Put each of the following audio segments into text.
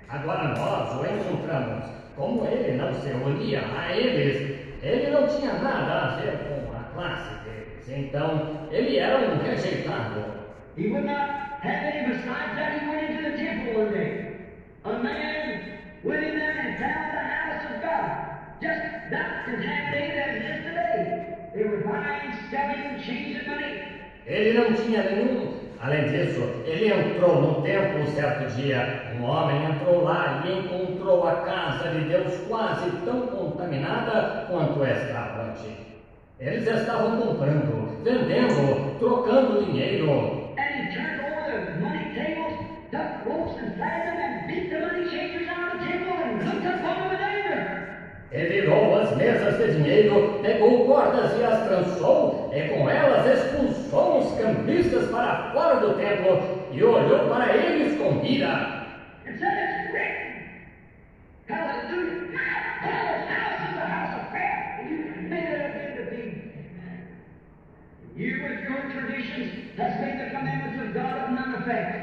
Agora nós o encontramos. Como ele não se unia a eles, ele não tinha nada a ver com a classe deles. Então, ele era um rejeitado. He would not have any. Besides that, he went into the temple one day. A man went in there and found the house of God. Just that contaminated as it is today. They were buying, selling, changing money. Ele não tinha nenhum. Além disso, ele entrou no templo certo dia. Um homem entrou lá e encontrou a casa de Deus quase tão contaminada quanto estava antes. Eles estavam comprando, vendendo, trocando dinheiro. And he turned over the money tables, took ropes and tied them, and beat the money changers out of the temple and looked upon them with anger. Ele virou as mesas de dinheiro, pegou cordas e as trançou, e com elas expulsou os cambistas para fora do templo e olhou para eles com ira. And said, "It's written, hallelujah, God's house is a house of prayer, and you made it a bit of thing. You with your traditions has made the commandments of God of none effect."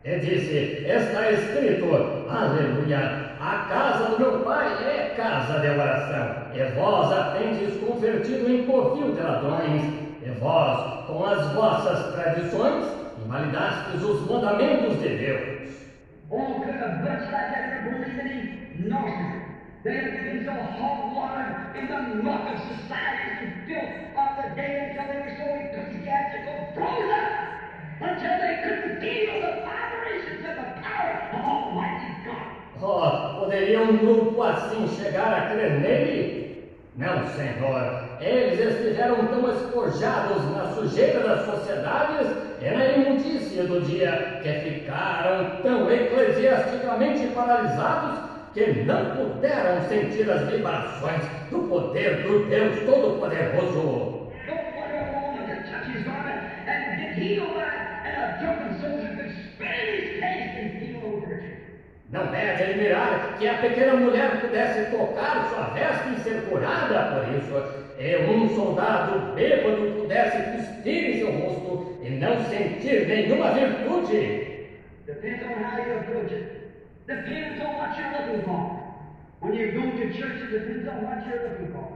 E disse, está escrito, aleluia, a casa do meu pai é casa de oração, e vós a tendes convertido em covil de ladrões, e vós, com as vossas tradições, invalidastes os mandamentos de Deus. All could a bunch like that ever believe in nothing. They have been so hot-watered in the muck of society and filth of the day until they were so ecclesiastical, froze up, until they couldn't feel the vibrations of the power of Almighty God. Oh, poderia um grupo assim chegar a crer nele? Não, Senhor. Eles estiveram tão esforjados na sujeira das sociedades e na imundícia do dia que ficaram tão eclesiasticamente paralisados que não puderam sentir as vibrações do poder do Deus Todo-Poderoso. Não é de admirar que a pequena mulher pudesse tocar sua veste e ser curada por isso, e um soldado bêbado pudesse cuspir em seu rosto e não sentir nenhuma virtude. Depends on how you approach it. Depends on what you're looking for. When you go to church, it depends on what you're looking for.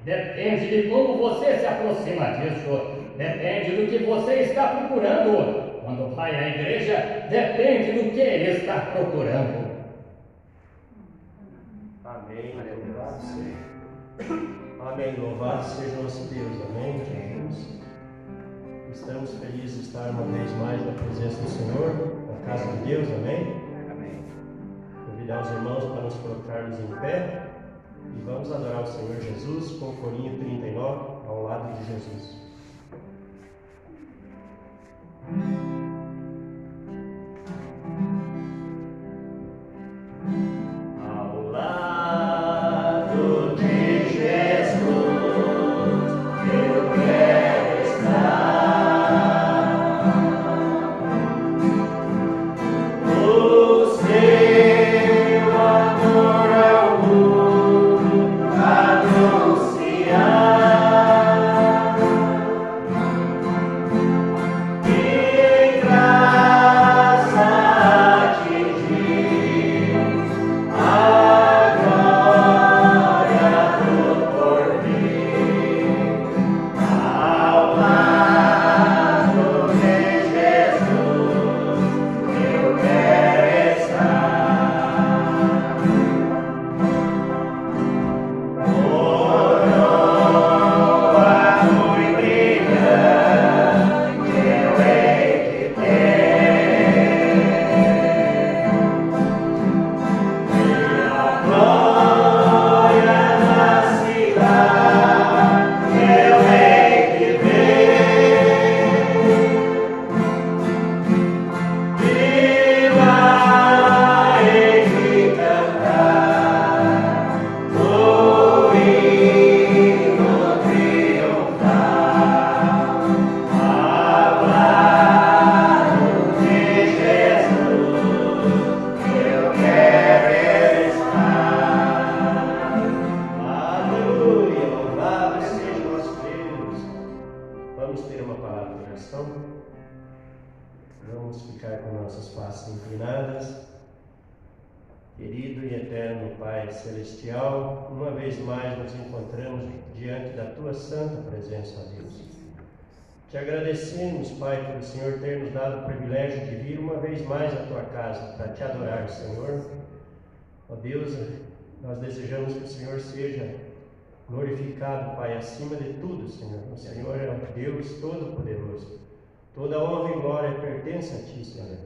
Depende de como você se aproxima disso. Depende do que você está procurando. Quando vai à igreja, depende do que ele está procurando. Amém. Louvado seja. Amém. Louvado seja nosso Deus. Amém, Jesus. Estamos felizes de estar uma vez mais na presença do Senhor, na casa de Deus. Amém. Amém. Convidar os irmãos para nos colocarmos em pé e vamos adorar o Senhor Jesus com o corinho 39 ao lado de Jesus. Ao lado de Jesus, eu quero estar. O seu amor ao mundo anunciar. ficar com nossas faces inclinadas. Querido e eterno Pai Celestial, uma vez mais nos encontramos diante da Tua santa presença, ó Deus. Te agradecemos, Pai, por o Senhor ter nos dado o privilégio de vir uma vez mais à Tua casa para Te adorar, Senhor. Ó Deus, nós desejamos que o Senhor seja glorificado, Pai, acima de tudo, Senhor. O Senhor é o Deus Todo-Poderoso. Toda honra e glória pertence a Ti, Senhor.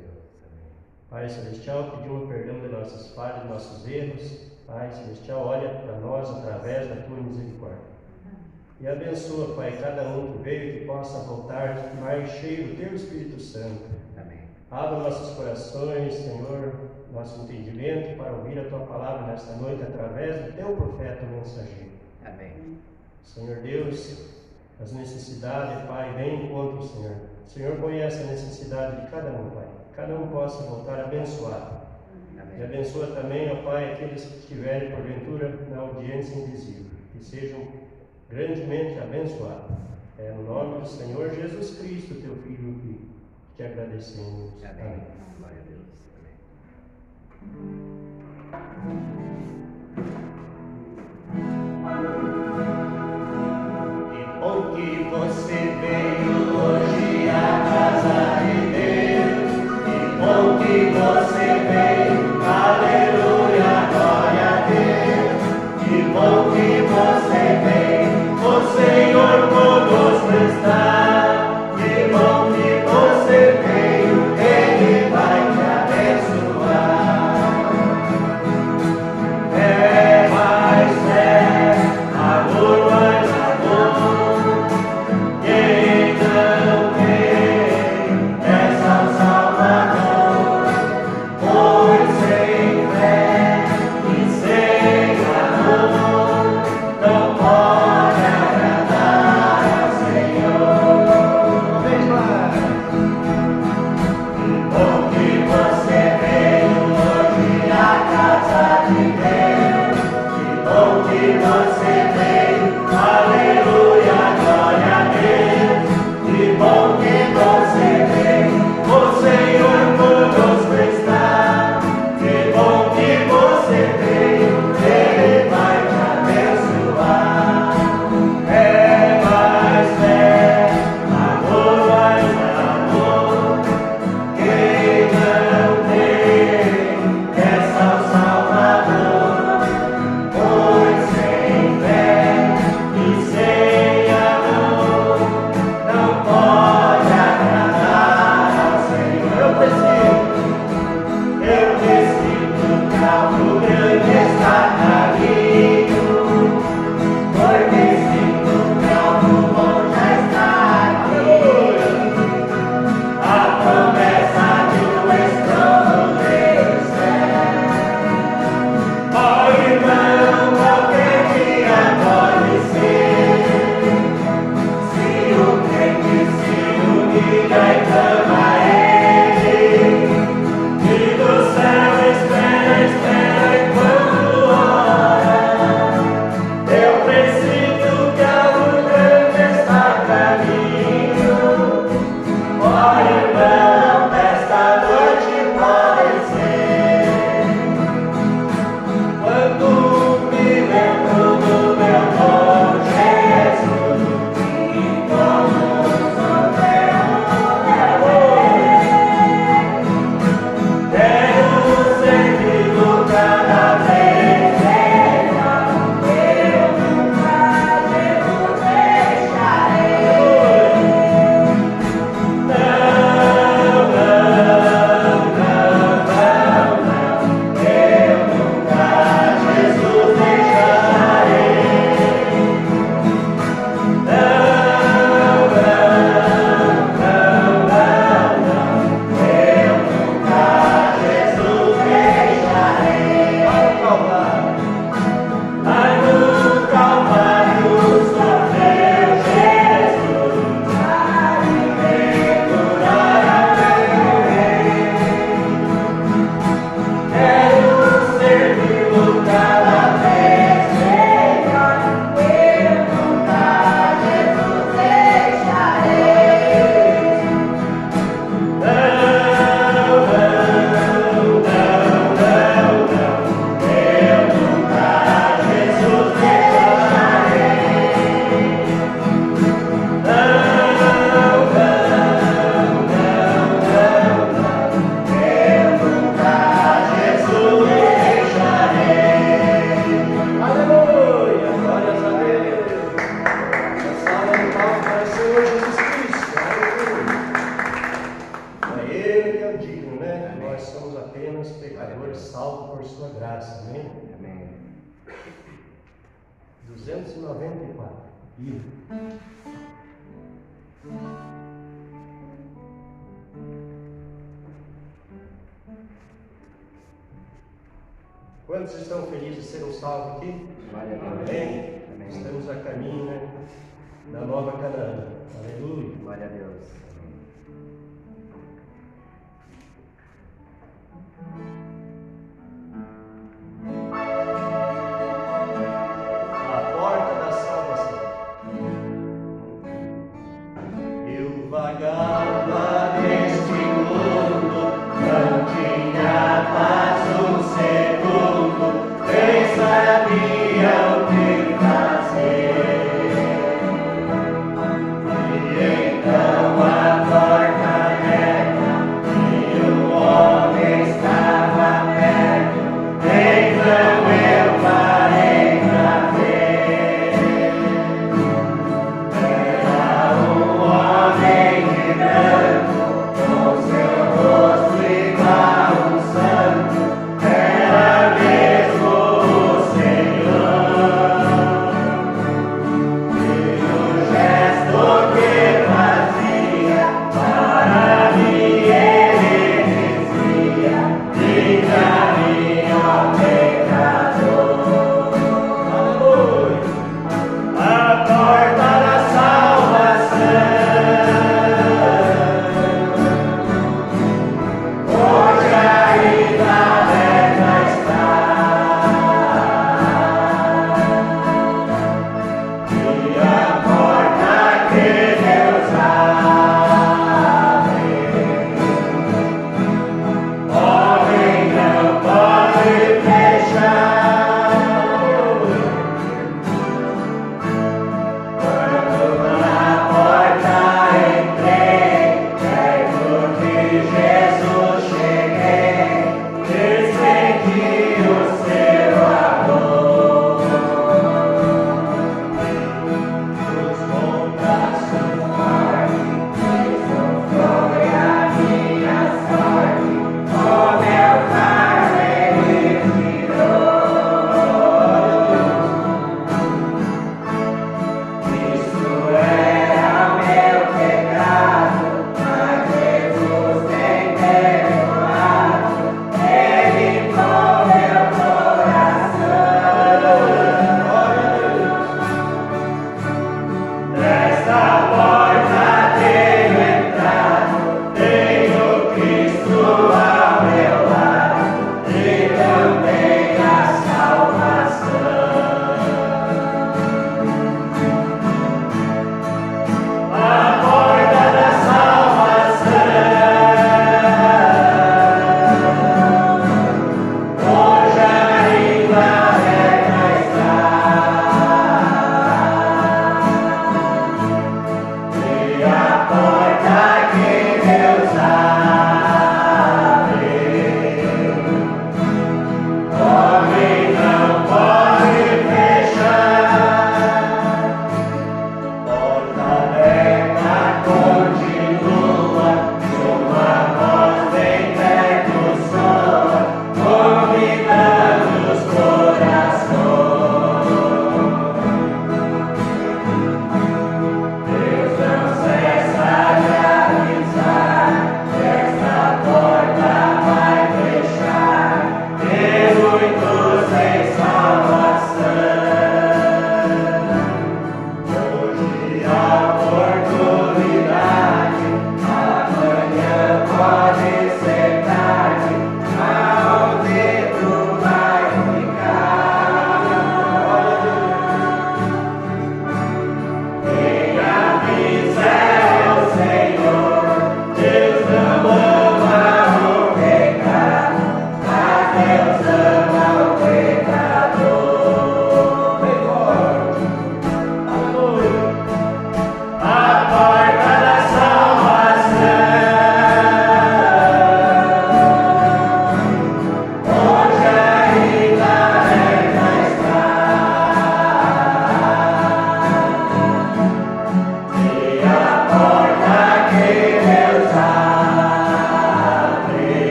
Pai Celestial, pedimos perdão de nossas falhas, nossos erros. Pai Celestial, olha para nós através da Tua misericórdia. E abençoa, Pai, cada um que veio, que possa voltar mais cheio do Teu Espírito Santo. Amém. Abra nossos corações, Senhor, nosso entendimento para ouvir a Tua palavra nesta noite através do Teu profeta mensageiro. Amém. Senhor Deus, as necessidades, Pai, vem encontro, Senhor. O Senhor conhece a necessidade de cada um, Pai. Cada um possa voltar abençoado. Amém. E abençoa também, ó Pai, aqueles que estiverem porventura na audiência invisível, que sejam grandemente abençoados. É no nome do Senhor Jesus Cristo, Teu Filho, que te agradecemos. Amém. Glória a Deus. Amém. Que bom que você veio hoje à casa de Deus. Que bom que você veio, aleluia, glória a Deus. Que bom que você veio, o Senhor conosco está. Que bom que você veio, Ele vai te abençoar. Fé mais fé, amor mais amor. Yeah. 294. Livro. Quantos estão felizes de serem salvos aqui? Glória a Deus. Amém? Amém. Estamos a caminho, né, da nova Canaã. Aleluia. Glória a Deus. A porta da salvação. Eu vagava neste mundo, não tinha paz um segundo, nem sabia o que fazer. E então a porta aberta, e o homem estava perto, então eu parei pra ver. Era um homem de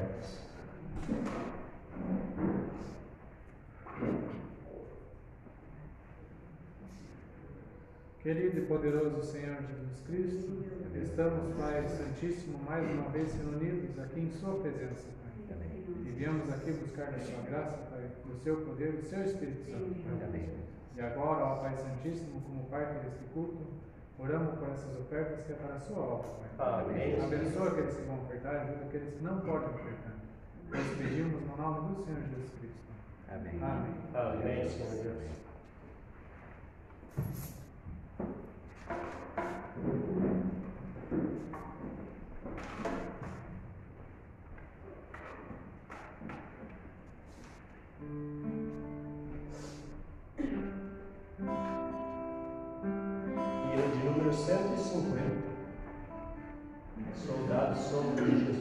ofertas. Querido e poderoso Senhor Jesus Cristo, estamos, Pai Santíssimo, mais uma vez reunidos aqui em Sua presença, Pai. E viemos aqui buscar da Sua graça, Pai, do Seu poder, do Seu Espírito Santo, Pai. E agora, ó Pai Santíssimo, como parte deste culto, oramos por essas ofertas que é para a Sua obra, Pai. Amém. Abençoa aqueles que vão ofertar, ajuda aqueles que não podem ofertar. Nós pedimos no nome do Senhor Jesus Cristo. Amém. Amém. Amém, Senhor Deus. Hino de número 150. Soldado Sombra de Jesus.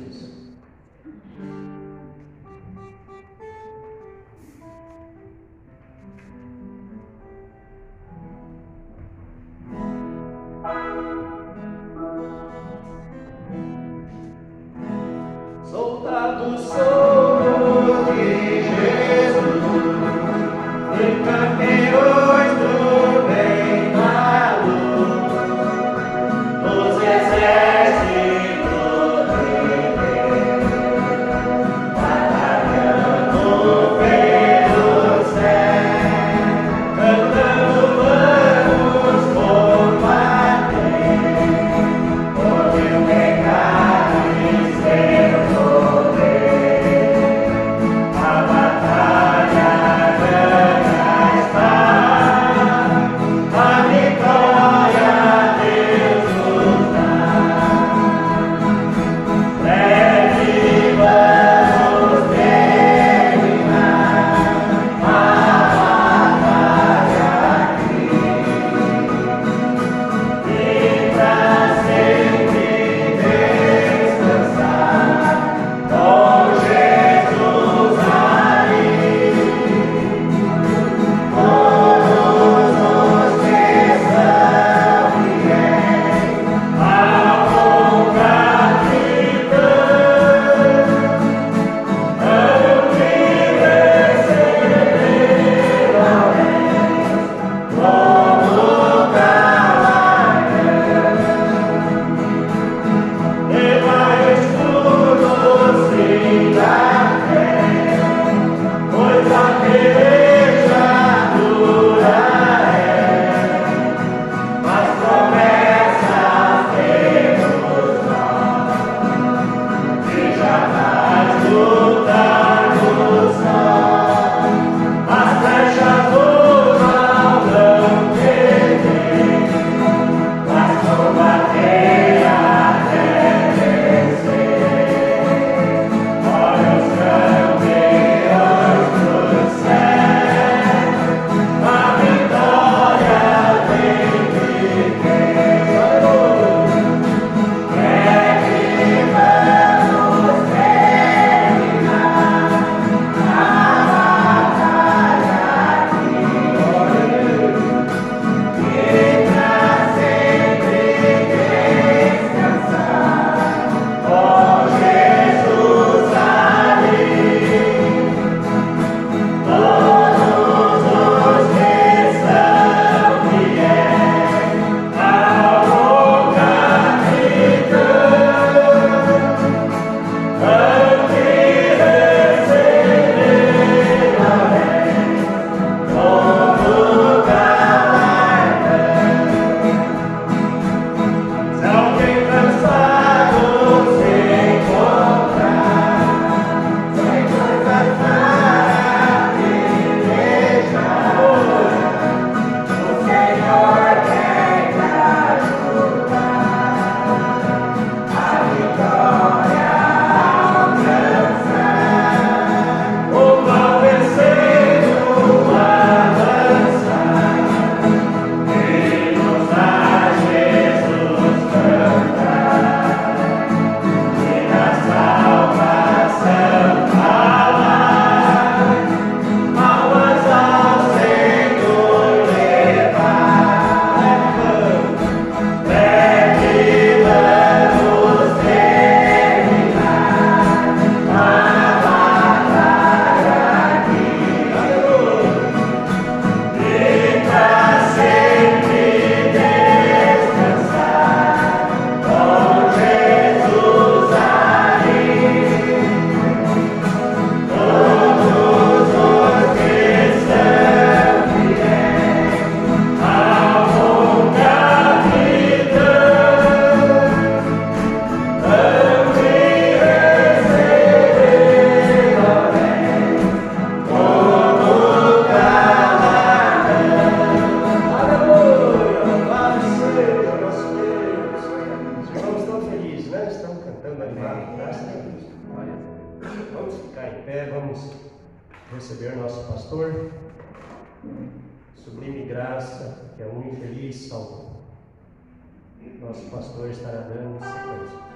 em pé, vamos receber nosso pastor. Sublime graça, que é um infeliz salvo. Nosso pastor estará dando sequência.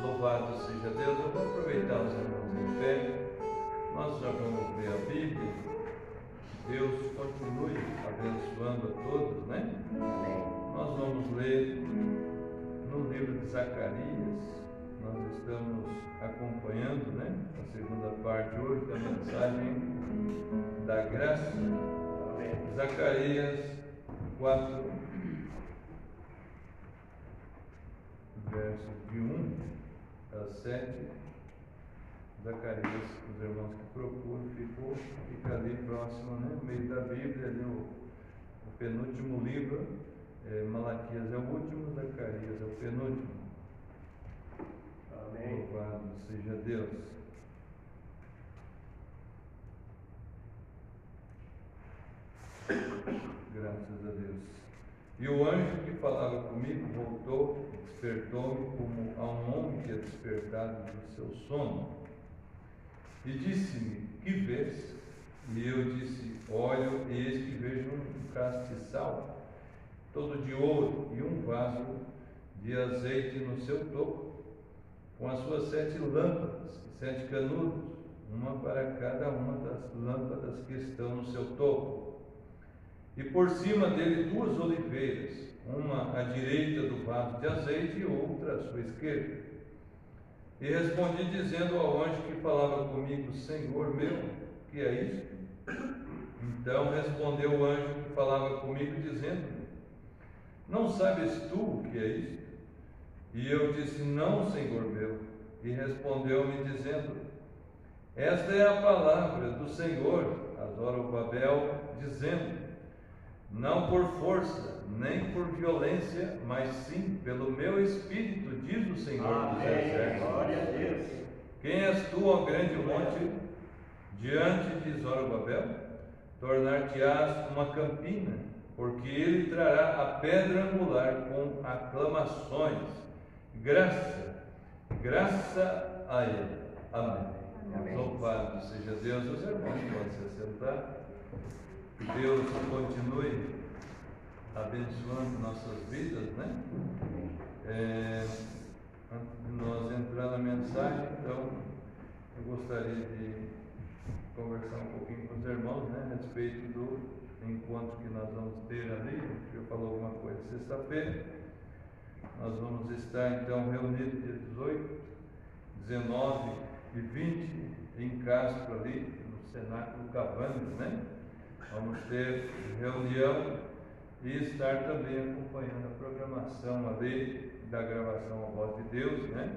Louvado seja Deus. Eu vou aproveitar os irmãos em pé. Nós já vamos ler a Bíblia. Deus continue abençoando a todos, né? Nós vamos ler no livro de Zacarias. Nós estamos acompanhando, né, a segunda parte hoje da mensagem da graça. Zacarias 4, versos de 1 a 7. Zacarias, os irmãos que procuram, fica ali próximo, né, no meio da Bíblia, ali o penúltimo livro. Malaquias é o último, Zacarias é o penúltimo. Amém. Louvado seja Deus. Graças a Deus. E o anjo que falava comigo voltou, despertou-me como a um homem que é despertado do seu sono. E disse-me: que vês? E eu disse: olho, e eis que vejo um castiçal, todo de ouro, e um vaso de azeite no seu topo, com as suas 7 lâmpadas e 7 canudos, uma para cada uma das lâmpadas que estão no seu topo. E por cima dele 2 oliveiras, uma à direita do vaso de azeite e outra à sua esquerda. E respondi dizendo ao anjo que falava comigo: Senhor meu, que é isto? Então respondeu o anjo que falava comigo dizendo-me: não sabes tu o que é isto? E eu disse: não, Senhor meu. E respondeu-me dizendo: esta é a palavra do Senhor a Zorobabel, dizendo: não por força, nem por violência, mas sim pelo meu Espírito, diz o Senhor dos Exércitos. Glória a Deus. Quem és tu, ó grande monte, diante de Zorobabel? Tornar-te-ás uma campina, porque ele trará a pedra angular com aclamações. Graça a ele. Amém. Amém. Louvado seja Deus. Os irmãos podem se assentar. Que Deus continue abençoando nossas vidas, né? Antes de nós entrar na mensagem, então, eu gostaria de conversar um pouquinho com os irmãos, né, a respeito do encontro que nós vamos ter ali. Eu falou alguma coisa sexta-feira. Nós vamos estar então reunidos dia 18, 19 e 20 em Castro ali, no Cenáculo Cabanas, né? Vamos ter reunião e estar também acompanhando a programação ali da gravação A Voz de Deus, né?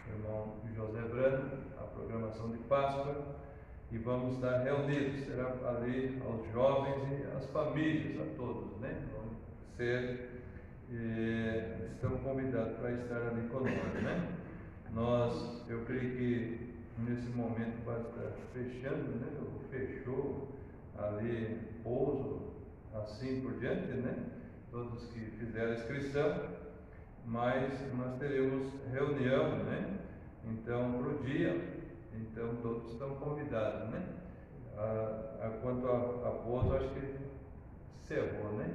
O irmão José Brando, a programação de Páscoa, e vamos estar reunidos, será ali aos jovens e às famílias, a todos, né? Vamos ser, estão convidados para estar ali conosco, né? Eu creio que nesse momento vai estar fechando, né? Fechou ali pouso, assim por diante, né? Todos que fizeram a inscrição, mas nós teremos reunião, né? Então, para o dia, então todos estão convidados, né? Quanto a pouso, acho que encerrou, né?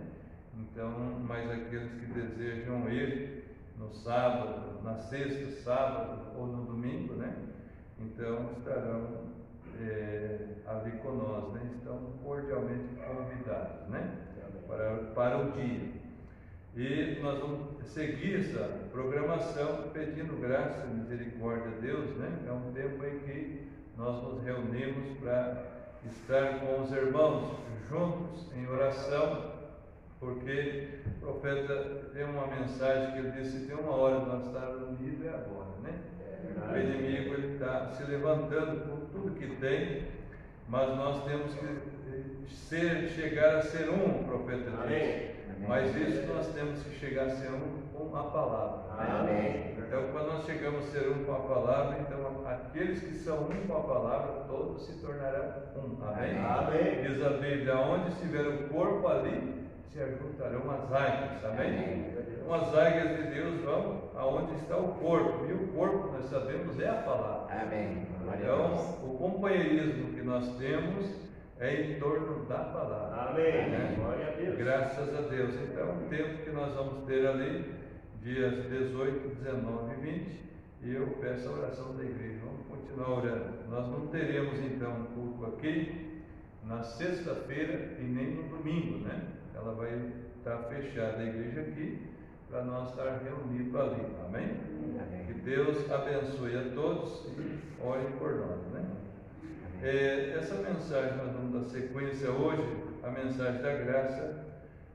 Então, mas aqueles que desejam ir no sábado, na sexta, sábado ou no domingo, né? Então estarão ali conosco, né? Estão cordialmente convidados, né? Para o dia. E nós vamos seguir essa programação pedindo graça e misericórdia a Deus, né? É um tempo em que nós nos reunimos para estar com os irmãos juntos em oração, porque o profeta tem uma mensagem que ele disse: tem uma hora de nós estar unidos, é agora, né? O inimigo está se levantando com tudo que tem, mas nós temos que chegar a ser um, o profeta disse. Mas isso nós temos que chegar a ser um com a palavra. Amém. Então, quando nós chegamos a ser um com a palavra, então aqueles que são um com a palavra, todos se tornarão um. Amém? Amém. Diz a Bíblia: onde estiver o corpo, ali se ajuntarão as águias. Amém? Então, as águias de Deus vão aonde está o corpo, e o corpo, nós sabemos, é a palavra. Amém. Então, o companheirismo que nós temos é em torno da palavra. Amém. Né? Glória a Deus. Graças a Deus. Então, o tempo que nós vamos ter ali, dias 18, 19 e 20, e eu peço a oração da igreja. Vamos continuar orando. Nós não teremos então culto aqui na sexta-feira e nem no domingo, né? Ela vai estar fechada, a igreja aqui, para nós estar reunidos ali. Amém? Amém. Que Deus abençoe a todos e ore por nós, né? Essa mensagem nós vamos dar sequência hoje, a mensagem da graça.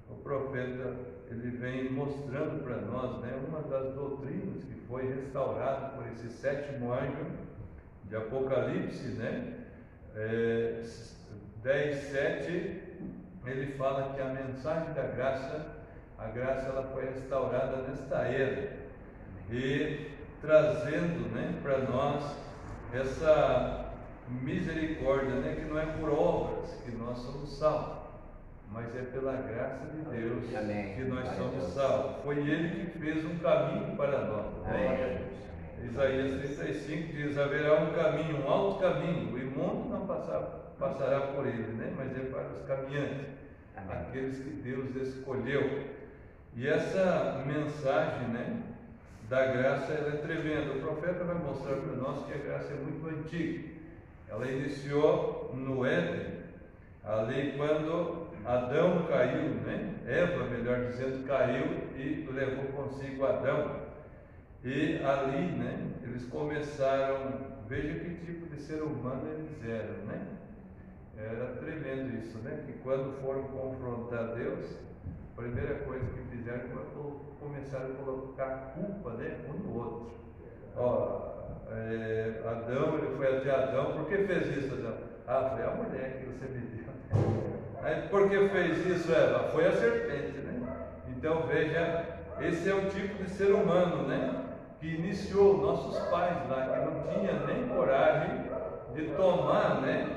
O profeta ele vem mostrando para nós, né, uma das doutrinas que foi restaurada por esse sétimo anjo de Apocalipse, né? 10:7, ele fala que a mensagem da graça, a graça ela foi restaurada nesta era e trazendo, né, para nós essa misericórdia, né, que não é por obras que nós somos salvos, mas é pela graça de Deus. Amém. Que nós Glória somos a Deus. salvos. Foi Ele que fez um caminho para nós. Amém. Isaías 35 diz: haverá um caminho, um alto caminho, o imundo não passará por ele, né? Mas é para os caminhantes, Amém. aqueles que Deus escolheu. E essa mensagem, né, da graça, ela é tremenda. O profeta vai mostrar para nós que a graça é muito antiga. Ela iniciou no Éden, ali quando Adão caiu, né? Eva, melhor dizendo, caiu e levou consigo Adão. E ali, né, eles começaram, veja que tipo de ser humano eles eram, né? Era tremendo isso, né? Que quando foram confrontar Deus, a primeira coisa que fizeram foi começaram a colocar a culpa, né, um no outro. Adão, ele foi até Adão: por que fez isso, Adão? Foi a mulher que você me deu. Aí, por que fez isso, Eva? Foi a serpente, né? Então veja, esse é o tipo de ser humano, né, que iniciou nossos pais lá, que não tinha nem coragem de tomar, né,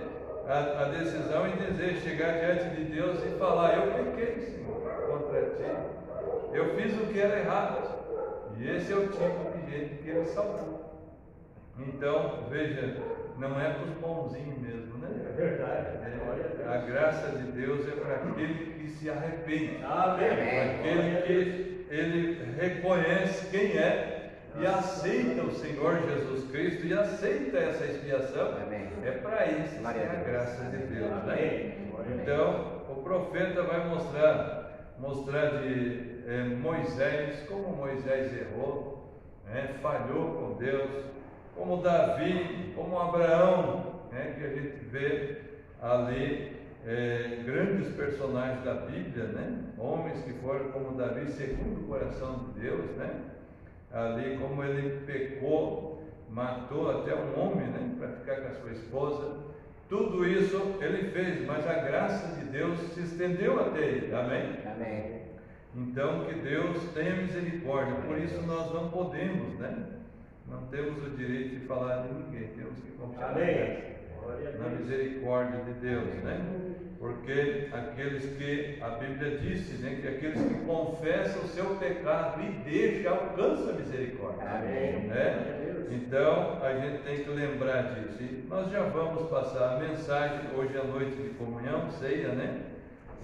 a decisão e dizer, chegar diante de Deus e falar: eu pequei, Senhor, contra ti, eu fiz o que era errado. E esse é o tipo de gente que ele salvou. Então, veja, não é para os bonzinhos mesmo, né? É verdade. A graça de Deus é para aquele que se arrepende, Amém. aquele que ele reconhece quem é e aceita o Senhor Jesus Cristo e aceita essa expiação. Amém. É para isso que é a graça de Deus, né? Então, o profeta vai mostrar de Moisés, como Moisés errou, falhou com Deus, como Davi, como Abraão, que a gente vê ali grandes personagens da Bíblia, homens que foram como Davi, segundo o coração de Deus, ali como ele pecou, matou até um homem, para ficar com a sua esposa. Tudo isso ele fez, mas a graça de Deus se estendeu até ele, amém? Amém. Então que Deus tenha misericórdia, por isso nós não podemos, não temos o direito de falar de ninguém, temos que confiar na misericórdia de Deus, porque aqueles que, a Bíblia disse, que aqueles que confessam o seu pecado e deixam, alcançam a misericórdia. Amém. Então a gente tem que lembrar disso. E nós já vamos passar a mensagem hoje à noite de comunhão, ceia,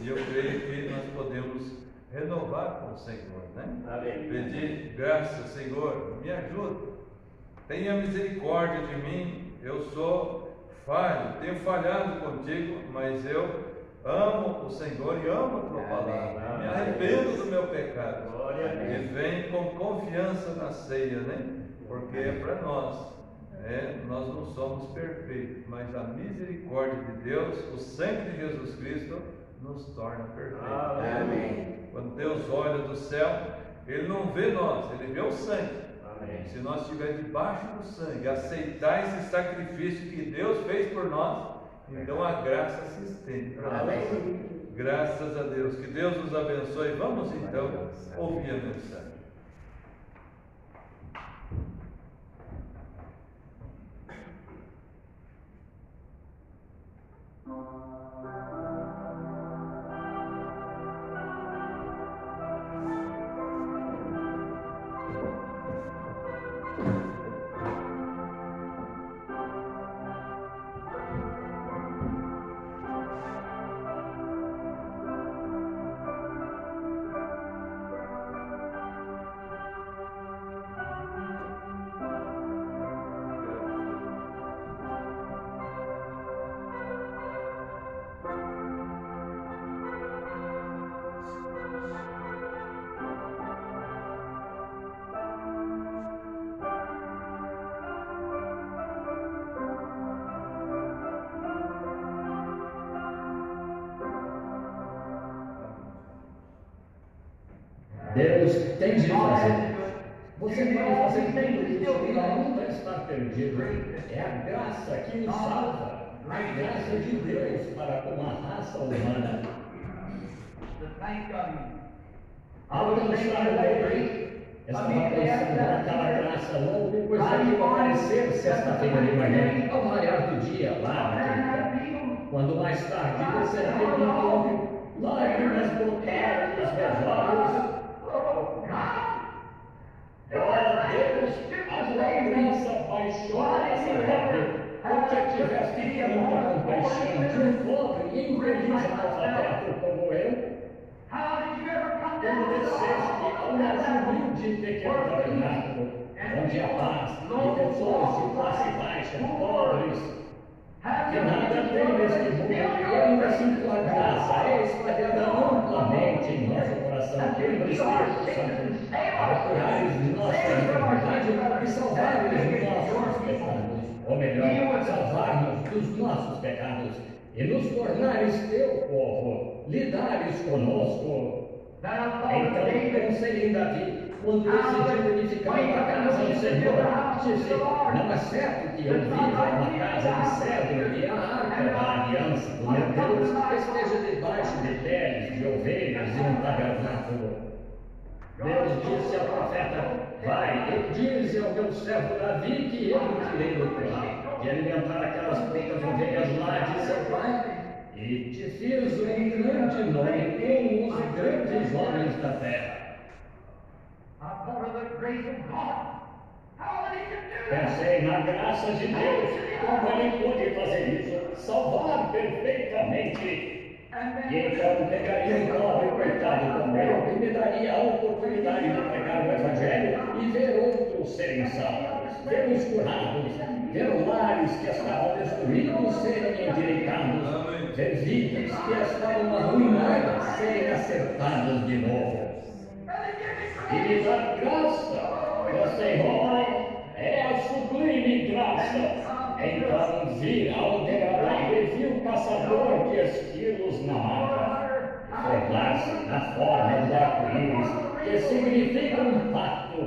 e eu creio que nós podemos renovar com o Senhor, Amém. Pedir graça, Senhor, me ajuda, tenha misericórdia de mim, eu sou falho, tenho falhado contigo, mas eu amo o Senhor e amo a tua palavra, me arrependo do meu pecado, e vem com confiança na ceia, porque é para nós, nós não somos perfeitos, mas a misericórdia de Deus, o sangue de Jesus Cristo nos torna perfeitos. Amém. Quando Deus olha do céu, Ele não vê nós, Ele vê o sangue. Amém. Se nós estivermos debaixo do sangue, aceitar esse sacrifício que Deus fez por nós, então a graça se estende para nós. Amém. Graças a Deus. Que Deus nos abençoe. Vamos então ouvir a mensagem. Deus tem de fazer. Você pode fazer tudo isso e nunca está perdido. É a graça que nos salva. A graça de Deus para com a raça humana. Alcançar o rei. Estava pensando naquela graça logo depois daquilo aparecer sexta-feira de manhã, ao raiar do dia, lá naquele campo. Quando mais tarde desceu um nome, lágrimas brotaram dos meus olhos. Oh Deus, a tua graça baixou essa terra, porque tiveste tanta compaixão de um pobre e infeliz analfabeto como eu. Quando desceste ao mais humilde e pequeno tabernáculo, onde a paz e pessoas de classe baixa, pobres, que nada tem neste mundo, e ainda assim tua graça é espalhada amplamente em nosso coração pelo Espírito Santo, para curares nossa enfermidade e salvares nossos pecados, ou melhor, salvar-nos dos nossos pecados, e nos tornares teu povo, lidares conosco. Então pensei em Davi, quando decidiu edificar uma casa ao Senhor, disse, não é certo que eu viva numa casa de cedro e a arca da aliança do meu Deus esteja debaixo de peles de ovelhas e um tabernáculo. Deus disse ao profeta, vai e dize ao meu servo Davi que eu o tirei do curral de alimentar aquelas poucas ovelhas lá de seu pai, e te fiz um grande nome como os grandes homens da terra. Pensei na graça de Deus, como ele pôde fazer isso, salvar perfeitamente. E então pegaria um pobre coitado como eu e me daria a oportunidade de pregar o Evangelho e ver outros serem salvos, ver os curados, ver lares que estavam destruídos serem endireitados, ver vidas que estavam arruinadas serem acertadas de novo. E me dá graça, meu Senhor, é a sublime graça. Então vira ao degradável e vil caçador de esquilos na mata, formar-se na forma do arco-íris, que significa um pacto,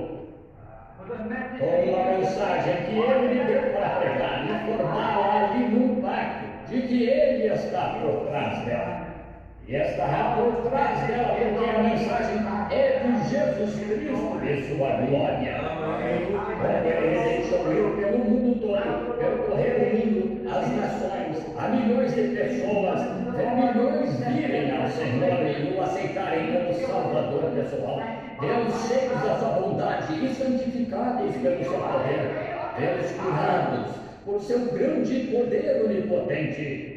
com uma mensagem que ele me deu para pregar e formá-la ali num pacto, de que ele está por trás dela. E estará por trás dela, porque a mensagem é de Jesus Cristo e sua glória. Quando ele deixou ir pelo mundo todo, percorrer o mundo, as nações, a milhões de pessoas, ver milhões virem ao Senhor e o aceitarem como Salvador pessoal, vê-los cheios da sua bondade e santificados pelo seu poder, vê-los curados por seu grande poder onipotente.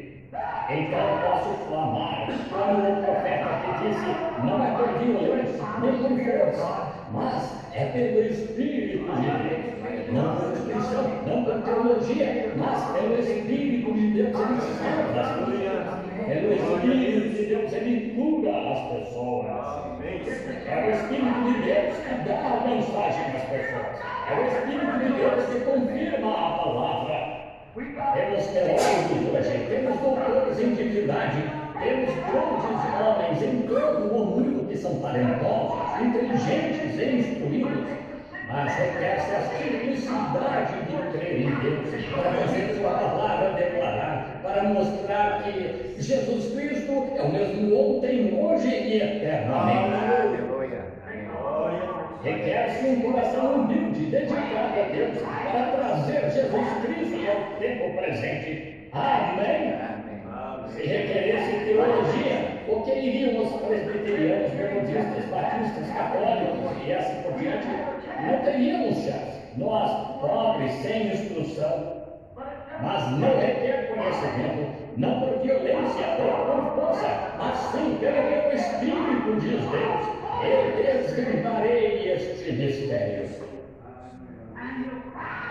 Então posso clamar, como o profeta que disse, não é por violência, nem por força, mas é pelo Espírito de Deus. Não por instrução, não por teologia, mas pelo Espírito de Deus ele salva as pessoas. Pelo Espírito de Deus ele cura as pessoas. É o Espírito de Deus que dá a mensagem às pessoas. É o Espírito de Deus que confirma a palavra. Temos teólogos hoje, temos doutores em divindade, temos grandes homens em todo o mundo que são talentosos, inteligentes e instruídos, mas requer-se a simplicidade de crer em Deus, para fazer sua palavra declarar, para mostrar que Jesus Cristo é o mesmo ontem, hoje e eternamente. Aleluia. Requer-se um coração humilde, dedicado a Deus, para trazer Jesus Cristo ao tempo presente. Amém? Se requeresse teologia, o que iriam os presbiterianos, metodistas, batistas, católicos e assim por diante? Não teríamos chance. Nós, pobres, sem instrução, mas não requer conhecimento, não por violência ou por força, mas sim pelo meu Espírito, diz Deus. Eu desvendarei este mistério.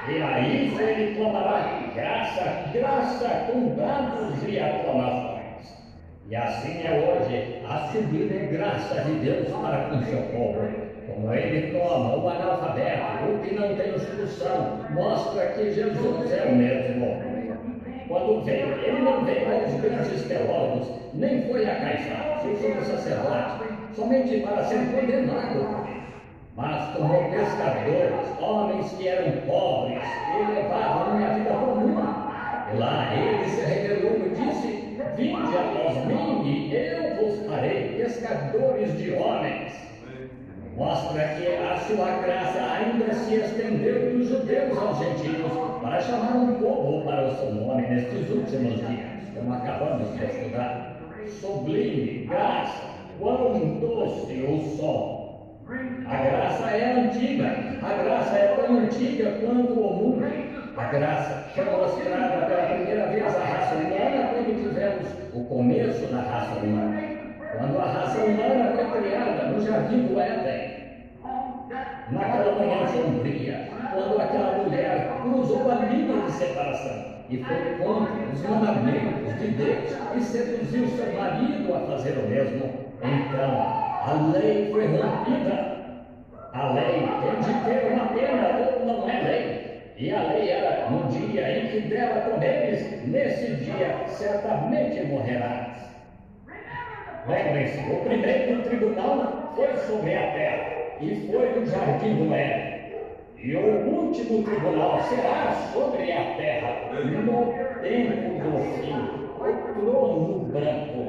E aí ele clamará graça, graça com brados e aclamações. E assim é hoje a sublime graça de Deus para com seu povo. Como ele toma o analfabeto, o que não tem instrução, mostra que Jesus é o mesmo. Quando veio, ele não veio aos grandes teólogos, nem foi a Caifás, o sumo sacerdote, somente para ser condenado, mas tomou pescadores, homens que eram pobres e levavam uma vida comum. E lá ele se revelou e disse: vinde após mim e eu vos farei pescadores de homens. Mostra que a sua graça ainda se estendeu dos judeus aos gentios para chamar um povo para o seu nome nestes últimos dias, como acabamos de estudar. Sublime graça, quão doce o som. A graça é antiga, a graça é tão antiga quanto o mundo. A graça foi mostrada pela primeira vez à raça humana quando tivemos o começo da raça humana. Quando a raça humana foi criada no jardim do Éden, naquela manhã sombria, quando aquela mulher cruzou a linha de separação e foi contra os mandamentos de Deus e seduziu seu marido a fazer o mesmo, então a lei foi rompida. A lei tem de ter uma pena ou não é lei. E a lei era no dia em que dela comeres, nesse dia certamente morrerás. Lembrem-se, o primeiro tribunal foi sobre a terra e foi no jardim do Éden. E o último tribunal será sobre a terra no tempo do fim, o trono branco.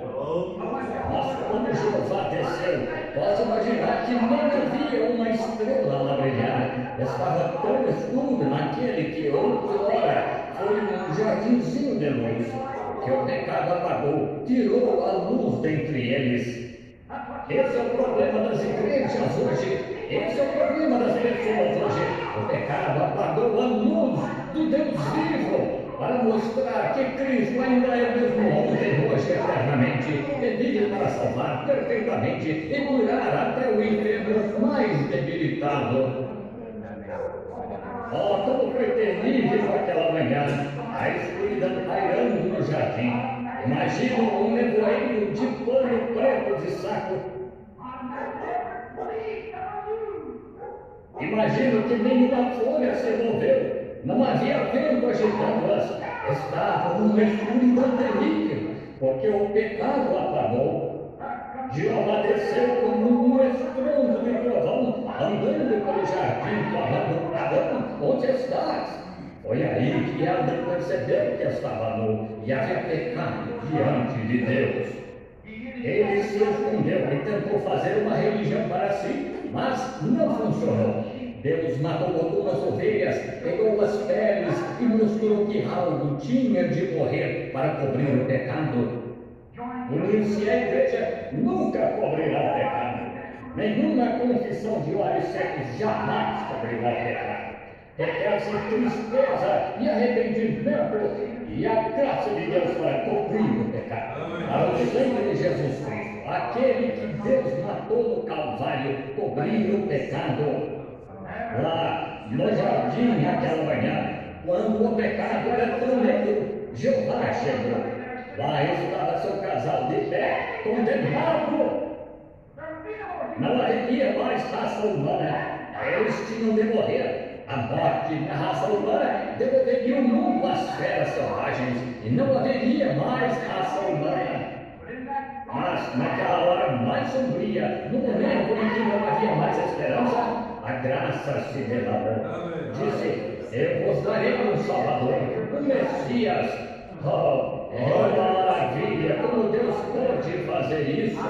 Mas quando Jeová desceu, posso imaginar que nem havia uma estrela lá brilhar. Estava tão escuro naquele que outrora foi um jardinzinho de luz, que o pecado apagou, tirou a luz dentre eles. Esse é o problema das igrejas hoje. Esse é o problema das pessoas hoje. O pecado pecado apagou a luz do Deus vivo para mostrar que Cristo ainda é o mesmo ontem, hoje e eternamente, e vive para salvar perfeitamente e curar até o enfermo mais debilitado. Oh, como foi terrível aquela manhã, a escuridão pairando no jardim. Imagino um nevoeiro de pano preto de saco. Imagino que nenhuma folha se moveu, não havia vento agitando-as, estava numa escuridão terrível, porque o pecado apagou. Jeová desceu como um estrondo de trovão, andando pelo jardim, clamando: Adão, onde estás? Foi aí que Adão percebeu que estava nu e havia pecado diante de Deus. Ele se escondeu e tentou fazer uma religião para si, mas não funcionou. Deus matou algumas ovelhas, pegou as peles e mostrou que algo tinha de morrer para cobrir o pecado. Unir-se à igreja nunca cobrirá o pecado. Nenhuma confissão de olhos secos jamais cobrirá o pecado. Requer-se tristeza e arrependimento e a graça de Deus para cobrir o pecado. Para o sangue de Jesus Cristo, aquele que Deus matou no Calvário, cobrir o pecado. Lá no jardim naquela manhã, quando o pecado era tão negro, Jeová chegou. Lá estava seu casal de pé, condenado. Não haveria mais raça humana, eles tinham de morrer. A morte da raça humana devolveria o mundo às feras selvagens e não haveria mais raça humana. Mas naquela hora mais sombria, no momento em que não havia mais esperança, a graça se derramou. Disse: eu vos darei um Salvador, um Messias. Oh, uma maravilha, como Deus pode fazer isso.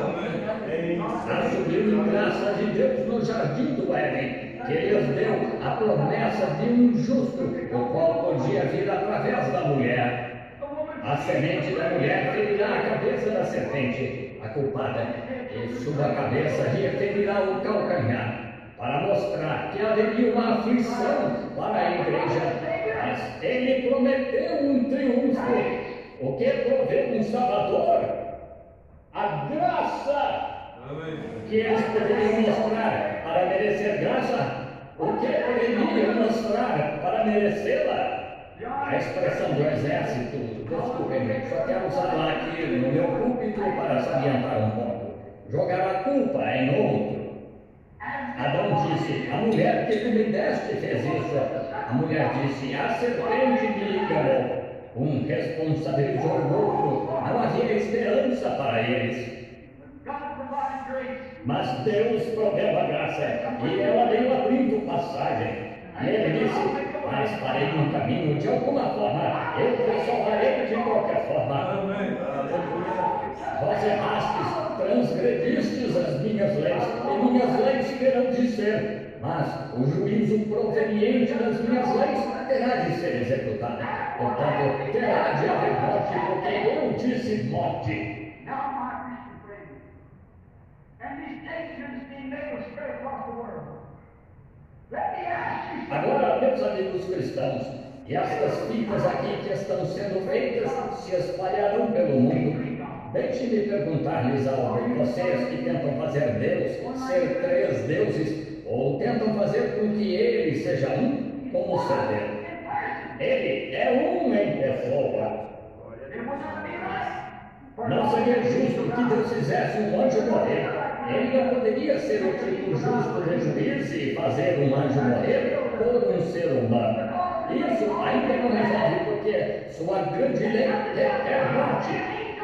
Assumiu em graça de Deus no jardim do Éden, que lhes deu a promessa de um justo, o qual podia vir através da mulher. A semente da mulher ferirá a cabeça da serpente, a culpada, e sua cabeça referirá o calcanhar, para mostrar que haveria uma aflição para a igreja. Mas ele prometeu um triunfo. O que proveu um Salvador? A graça. O que eles poderiam mostrar para merecer graça? O que poderiam mostrar para merecê-la? A expressão do exército, desculpem-me, só quero usá-la aqui no meu púlpito para salientar um ponto. Jogar a culpa em outro. Adão disse: a mulher que tu me deste fez isso. A mulher disse: a serpente me enganou. Um responsabilizou o outro. Não havia esperança para eles. Mas Deus proveu a graça e ela veio abrindo passagem. E ele disse: mas parei um caminho, de alguma forma, eu te salvarei de qualquer forma. Vós errastes, transgredistes as minhas leis, e minhas leis terão de ser. Mas o juízo proveniente das minhas leis terá de ser executado. Portanto, terá de haver morte, porque eu disse morte. Agora, meus amigos cristãos, e estas fitas aqui que estão sendo feitas se espalharão pelo mundo. Deixe-me perguntar-lhes algo. Vocês que tentam fazer Deus ser três deuses, ou tentam fazer com que ele seja um, como ser Deus? Ele é um em pessoa. Não seria justo que Deus fizesse um anjo morrer. Ele não poderia ser o tipo justo de juiz e fazer um anjo morrer por um ser humano. Isso ainda não resolve, porque sua grande lei requer morte.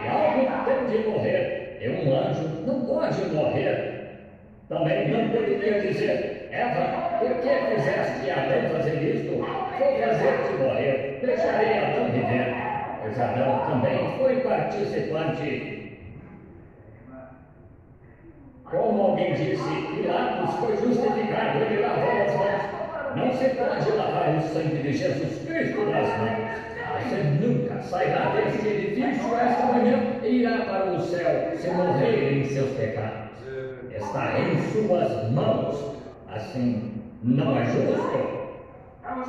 E algo tem de morrer. E um anjo não pode morrer. Também não poderia dizer: Eva, por que fizeste Adão fazer isto? Vou fazer-te morrer. Deixarei Adão viver. Pois Adão também foi participante. Como alguém disse, Pilatos foi justificado, ele lavou as mãos. Não se pode lavar o sangue de Jesus Cristo das mãos. Você nunca sairá deste edifício esta manhã e irá para o céu se morrer em seus pecados. Está em suas mãos. Assim, não é justo.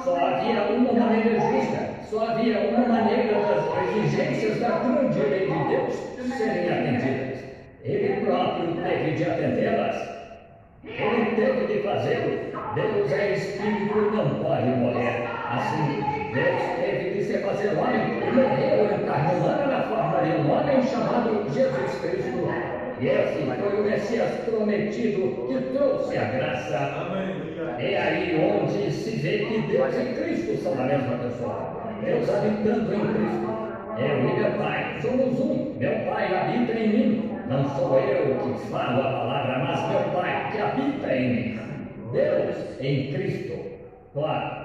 Só havia uma maneira justa, só havia uma maneira das exigências da grande lei de Deus serem atendidas. Ele próprio teve de atendê-las. Ele teve de fazê-lo. Deus é espírito e não pode morrer. Assim, Deus teve de se fazer homem e morreu em carne humana na forma de um homem chamado Jesus Cristo. E esse foi o Messias prometido que trouxe a graça. É aí onde se vê que Deus e Cristo são a mesma pessoa. Deus habitando em Cristo. Eu e meu Pai somos um. Meu Pai habita em mim. Não sou eu que falo a palavra, mas meu Pai que habita em mim. Deus em Cristo. Claro.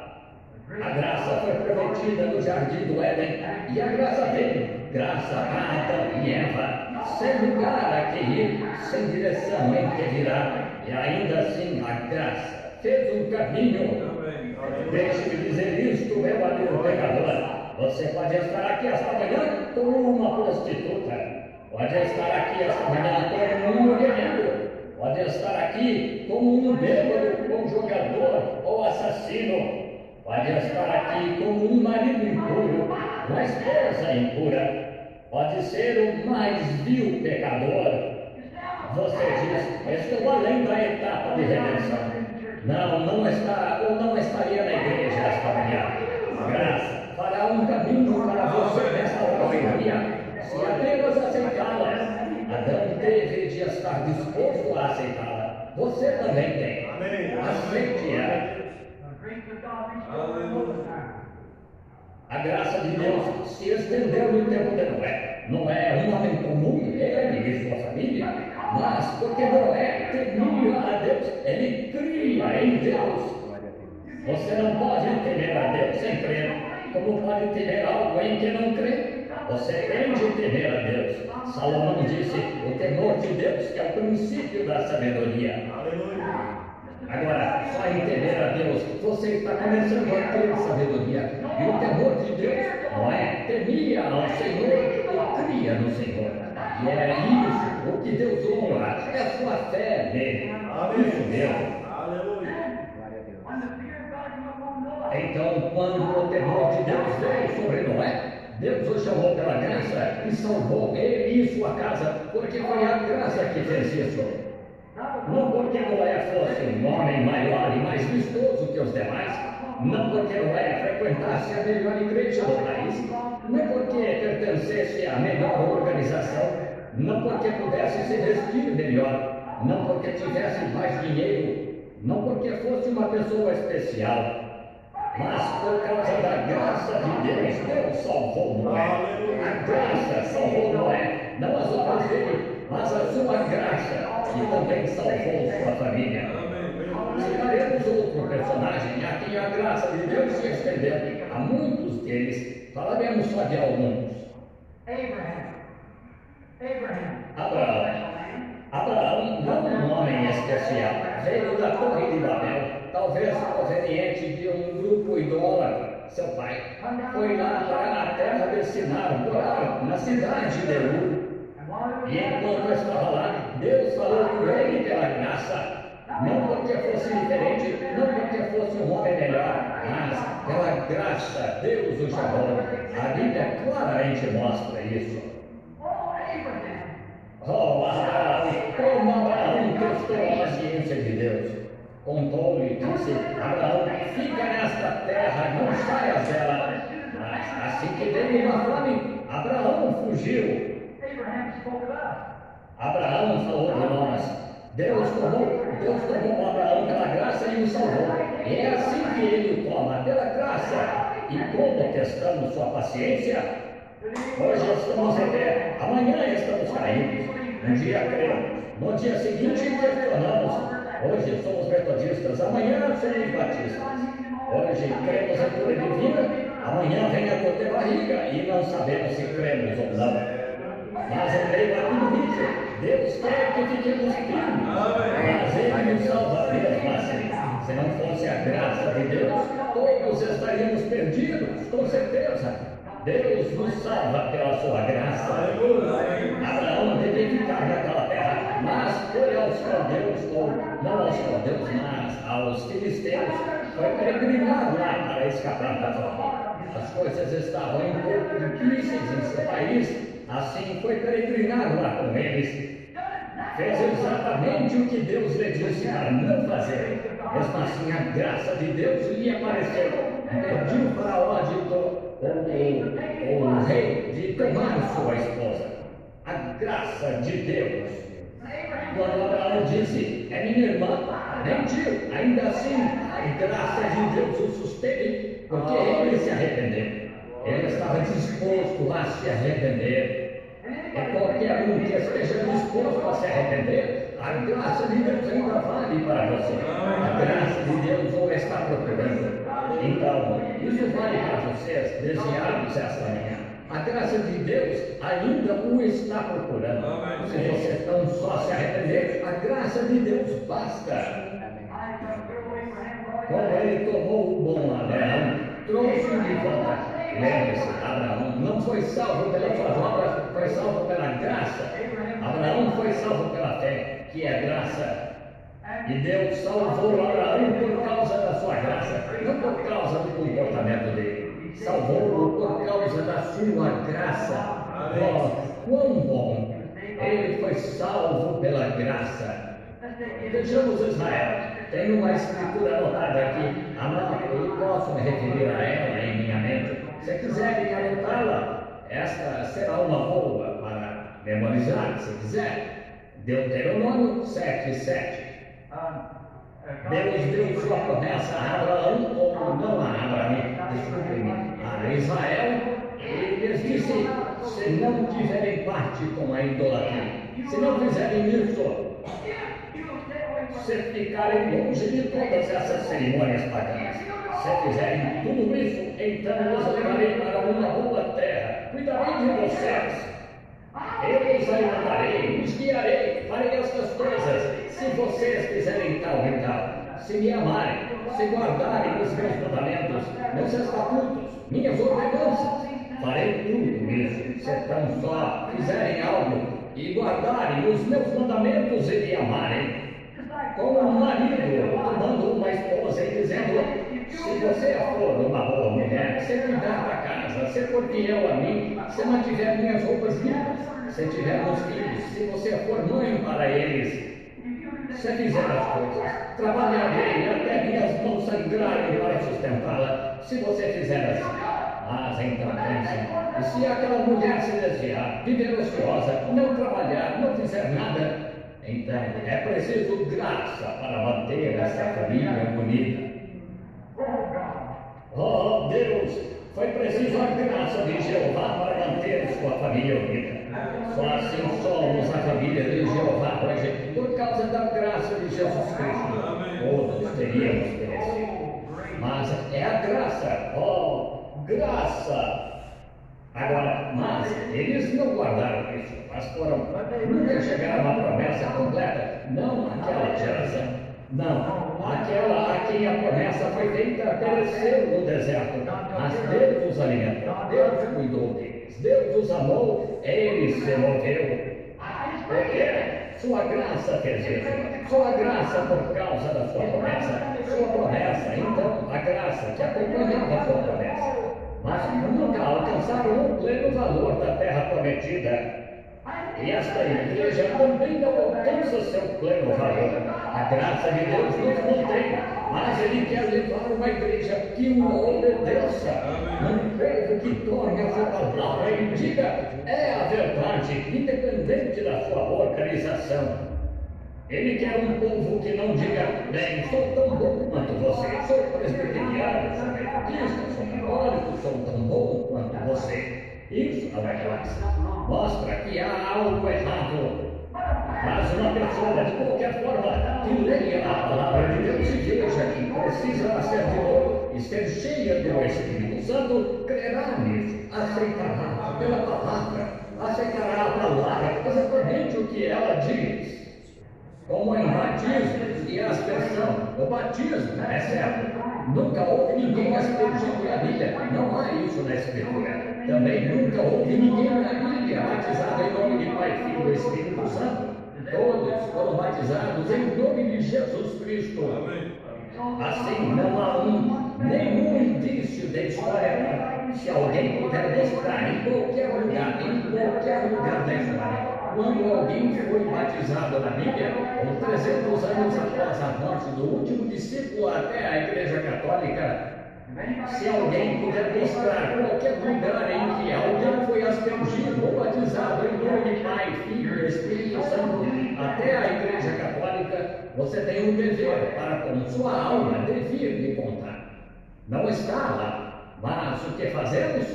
A graça foi prometida no jardim do Éden. E a graça veio. Graça a Adão e Eva. Sem lugar a que ir, sem direção em que virar. E ainda assim a graça fez um caminho. Deixe-me dizer isto, meu amigo pecador. Você pode estar aqui esta manhã como uma prostituta. Pode estar aqui esta manhã como um mulherengo. Pode estar aqui como um bêbado, ou jogador, ou assassino. Pode estar aqui como um marido impuro, uma esposa impura. Pode ser o mais vil pecador. Você diz, estou além da etapa de redenção. Não está, ou não estaria na igreja esta manhã. Graça fará um caminho para você nesta hora. Se apenas aceitá-la. Adão teve de estar disposto a aceitá-la. Você também tem. Aceite-a. A graça de Deus se estendeu no tempo de Noé. Noé, um homem comum, ele e sua família, mas porque Noé temia a Deus, ele cria em Deus. Você não pode temer a Deus sem crer, como pode temer algo em que não crê. Você tem de temer a Deus. Salomão disse, o temor de Deus que é o princípio da sabedoria. Agora, só em temer a Deus, você está começando a ter sabedoria. E o temor de Deus não é temia ao Senhor e cria no Senhor. E é isso, o que Deus honra, é a sua fé nele. Isso mesmo. Então, quando o temor de Deus veio sobre Noé, Deus o chamou pela graça e salvou ele e sua casa, porque foi a graça que fez isso. Não porque Noé fosse um homem maior e mais vistoso que os demais, não porque Noé frequentasse a melhor igreja do país, não porque pertencesse à melhor organização, não porque pudesse se vestir melhor, não porque tivesse mais dinheiro, não porque fosse uma pessoa especial, mas por causa da graça de Deus, Deus salvou Noé. A graça salvou Noé, não as obras dele, mas a sua graça, que também salvou sua família. Citaremos outro personagem a quem a graça de Deus se estendeu. A muitos deles, falaremos só de alguns. Abraão, não um homem especial, veio da Torre de Babel, talvez proveniente de um grupo idólatra. Seu pai foi lá para a terra de Sinar, morar na cidade de Ur. E enquanto estava lá, Deus falou com ele pela graça, não porque fosse diferente, não porque fosse um homem melhor, mas pela graça Deus o chamou. A Bíblia claramente mostra isso. Oh, Abraão, como Abraão testou a paciência de Deus. Contou-lhe e disse, Abraão, fica nesta terra, não saias dela. Mas assim que veio uma fome, Abraão fugiu. Abraão falou de nós. Deus tomou Abraão pela graça e o salvou. E é assim que ele o toma, pela graça. E como testamos sua paciência? Hoje estamos em pé, amanhã estamos caídos. Um dia cremos, no dia seguinte questionamos. Hoje somos metodistas, amanhã somos batistas. Hoje cremos em cura divina, amanhã vem a dor de barriga e não sabemos se cremos ou não. Mas em meio a tudo isso, Deus quer que fiquemos firmes, mas Ele nos salva mesmo assim. Se não fosse a graça de Deus, todos estaríamos perdidos, com certeza. Deus nos salva pela sua graça. Abraão devia ficar naquela terra, mas foi aos caldeus, ou não aos caldeus, mas aos filisteus, foi peregrinar lá para escapar da fome. As coisas estavam um pouco difíceis em seu país, assim foi peregrinar lá com eles. Fez exatamente o que Deus lhe disse para não fazer. Mesmo assim, a graça de Deus lhe apareceu. Pediu o faraó o rei de tomar sua esposa. A graça de Deus. Quando Abraão disse, é minha irmã, mentiu. Ainda assim, a graça de Deus o susteve, porque ele se arrependeu. Ele estava disposto a se arrepender. É qualquer um que esteja disposto a se arrepender, a graça de Deus ainda vale para você. A graça de Deus o está procurando. Então, isso vale para vocês, desviados esta manhã. A graça de Deus ainda o está procurando. Se você tão só se arrepender, a graça de Deus basta. Como ele tomou o bom Abraão, trouxe-o de volta. Lembre-se, Abraão não foi salvo pelas suas obras, foi salvo pela graça. Abraão foi salvo pela fé, que é graça. E Deus salvou Abraão por causa da sua graça, não por causa do comportamento dele. Salvou-o por causa da sua graça. Oh, quão bom! Ele foi salvo pela graça. Vejamos Israel. Tem uma escritura anotada aqui, eu posso me referir a ela em minha mente. Se quiserem anotá-la, esta será uma boa para memorizar, se quiser. Deuteronômio 7:7. Deus deu sua promessa a Abraão, ou não a Abraão, desculpe-me, a Israel, e lhes disse, se não tiverem parte com a idolatria, se não fizerem isso, se ficarem longe de todas essas cerimônias paganas, se fizerem tudo isso, então os levarei para uma boa terra, cuidarei de vocês, eu os alimentarei, os guiarei, farei estas coisas, se vocês fizerem tal e tal, se me amarem, se guardarem os meus mandamentos, meus estatutos, minhas ordenanças, farei tudo isso, se tão só fizerem algo e guardarem os meus mandamentos e me amarem. Como um marido tomando uma esposa e dizendo, se você for uma boa mulher, se cuidar da casa, se for fiel a mim, se mantiver minhas roupas limpas, se tivermos filhos, se você for mãe para eles, se fizer as coisas, trabalharei até minhas mãos sangrarem para sustentá-la, se você fizer assim. Mas então pense, e se aquela mulher se desviar, viver ociosa, não trabalhar, não fizer nada, então é preciso graça para manter essa família bonita. Oh Deus, foi preciso a graça de Jeová para manter sua família unida. Só assim somos a família de Jeová hoje, por causa da graça de Jesus Cristo. Todos teríamos perecido. Mas é a graça, oh, graça! Agora, mas eles não guardaram isso, mas nunca chegaram à promessa completa. Não aquela geração, não. Aquela a quem a promessa foi feita pereceu no deserto, mas Deus os alimentou, Deus cuidou deles, Deus os amou, Ele se moveu. Porque sua graça fez isso, sua graça por causa da sua promessa, então a graça que acompanhava a sua promessa. Mas nunca alcançaram o pleno valor da terra prometida. E esta igreja também não alcança seu pleno valor. A graça de Deus nos mantém, mas Ele quer levar uma igreja que o obedeça. Um povo que torne a sua palavra e diga, é a verdade, independente da sua organização. Ele quer um povo que não diga, bem, sou tão bom quanto você, sou presbiteriano, sou metodista, sou católico, sou tão bom quanto você. Isso não é graça. Mostra que há algo errado. Mas uma pessoa, de qualquer forma, que leia a palavra de Deus e veja que precisa nascer de novo e ser cheia do Espírito Santo, crerá nisso, aceitará pela palavra, aceitará a palavra, exatamente o que ela diz. Como em batismo e aspersão, o batismo é certo. Nunca houve ninguém aspergido na Bíblia, não há isso na Escritura. Também nunca houve ninguém na Bíblia batizado em nome de Pai, Filho e Espírito Santo. Todos foram batizados em nome de Jesus Cristo. Amém. Assim, não há nenhum indício da história. Se alguém puder mostrar em qualquer lugar da história, quando alguém foi batizado na Bíblia, ou 300 anos após a morte do último discípulo até a Igreja Católica, se alguém puder mostrar qualquer lugar em que alguém foi aspergido ou batizado em nome de Pai, Filho e Espírito Santo até a Igreja Católica, você tem um dever para com sua alma devir me contar. Não está lá, mas o que fazemos?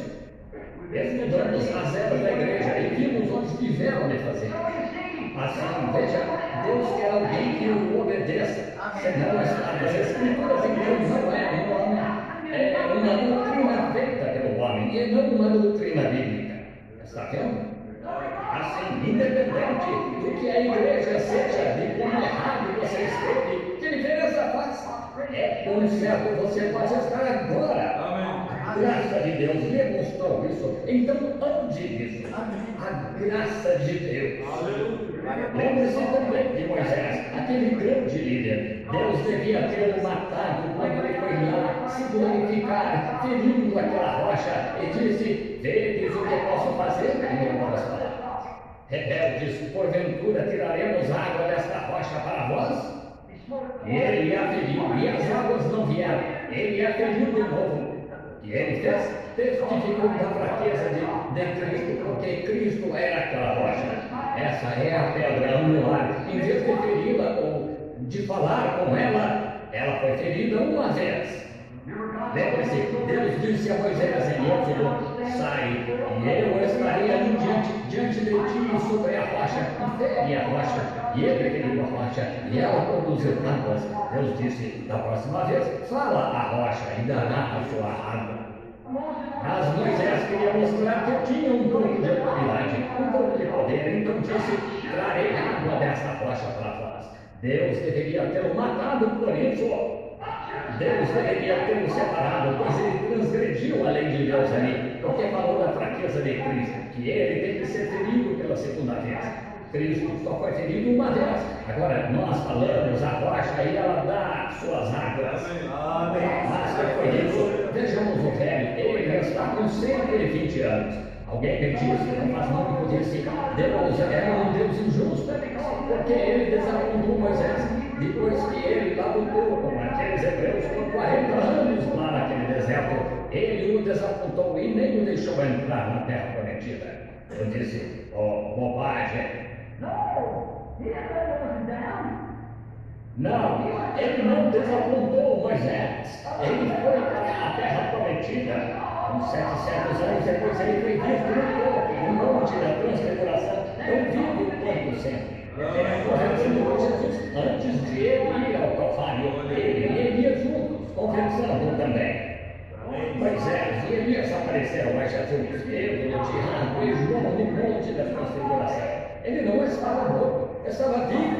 Estudamos as eras da Igreja e vimos onde tiveram de fazer. Assim, veja, Deus quer alguém que o obedeça, senão está nas Escrituras, então não é uma doutrina feita pelo homem e não uma doutrina bíblica. Está vendo? Assim, independente do que a igreja seja, de como errado você esteve, que diferença faz? É quão certo você pode estar agora. A graça de Deus lhe mostrou isso, então ande nisso. A graça de Deus. Lembre-se também de Moisés, aquele grande líder. Deus devia ter matado quando ele foi lá se glorificar, ferindo aquela rocha, e disse: vedes o que eu posso fazer? Em outras palavras, rebeldes, porventura tiraremos água desta rocha para vós? E ele a feriu, e as águas não vieram. Ele a feriu de novo. E ele testificou da fraqueza de Cristo, porque Cristo era aquela rocha. Essa é a pedra angular. Em vez de feri-la ou de falar com ela, ela foi ferida uma vez. Lembre-se, Deus disse a Moisés em Êxodo: sai, e eu estarei ali diante de ti sobre a rocha, e fere a rocha. E ele feriu a rocha, e ela produziu águas. Deus disse: da próxima vez, fala a rocha e dará a sua água. Mas Moisés queria mostrar que tinha um pouco de autoridade, um pouco de poder, então disse: trarei água desta rocha para vós. Deus deveria tê-lo matado por isso. Deus deveria tê-lo separado, pois ele transgrediu a lei de Deus ali, porque falou da fraqueza de Cristo, que ele tem que ser ferido pela segunda vez. Cristo só foi ferido uma vez. Agora nós falamos a rocha e ela dá suas águas. Mas que foi isso? Vejamos o velho, ele está com 120 anos. Alguém me disse, não faz muito, disse: Deus era um Deus injusto, porque ele desapontou Moisés, depois que ele lá lutou com aqueles hebreus por 40 anos lá naquele deserto. Ele o desapontou e nem o deixou entrar na terra prometida. Eu disse: bobagem. Não, ele não desapontou Moisés. Ele foi para a terra prometida. Uns 700 anos depois ele foi visto no topo, no monte da transfiguração, tão vivo quanto sempre. Conversando com Jesus antes de ele ir ao Calvário, ele e Elias juntos, conversando também. Moisés e Elias apareceram a Jesus, Pedro, Tiago e João no monte da transfiguração. Ele não estava morto, estava vivo.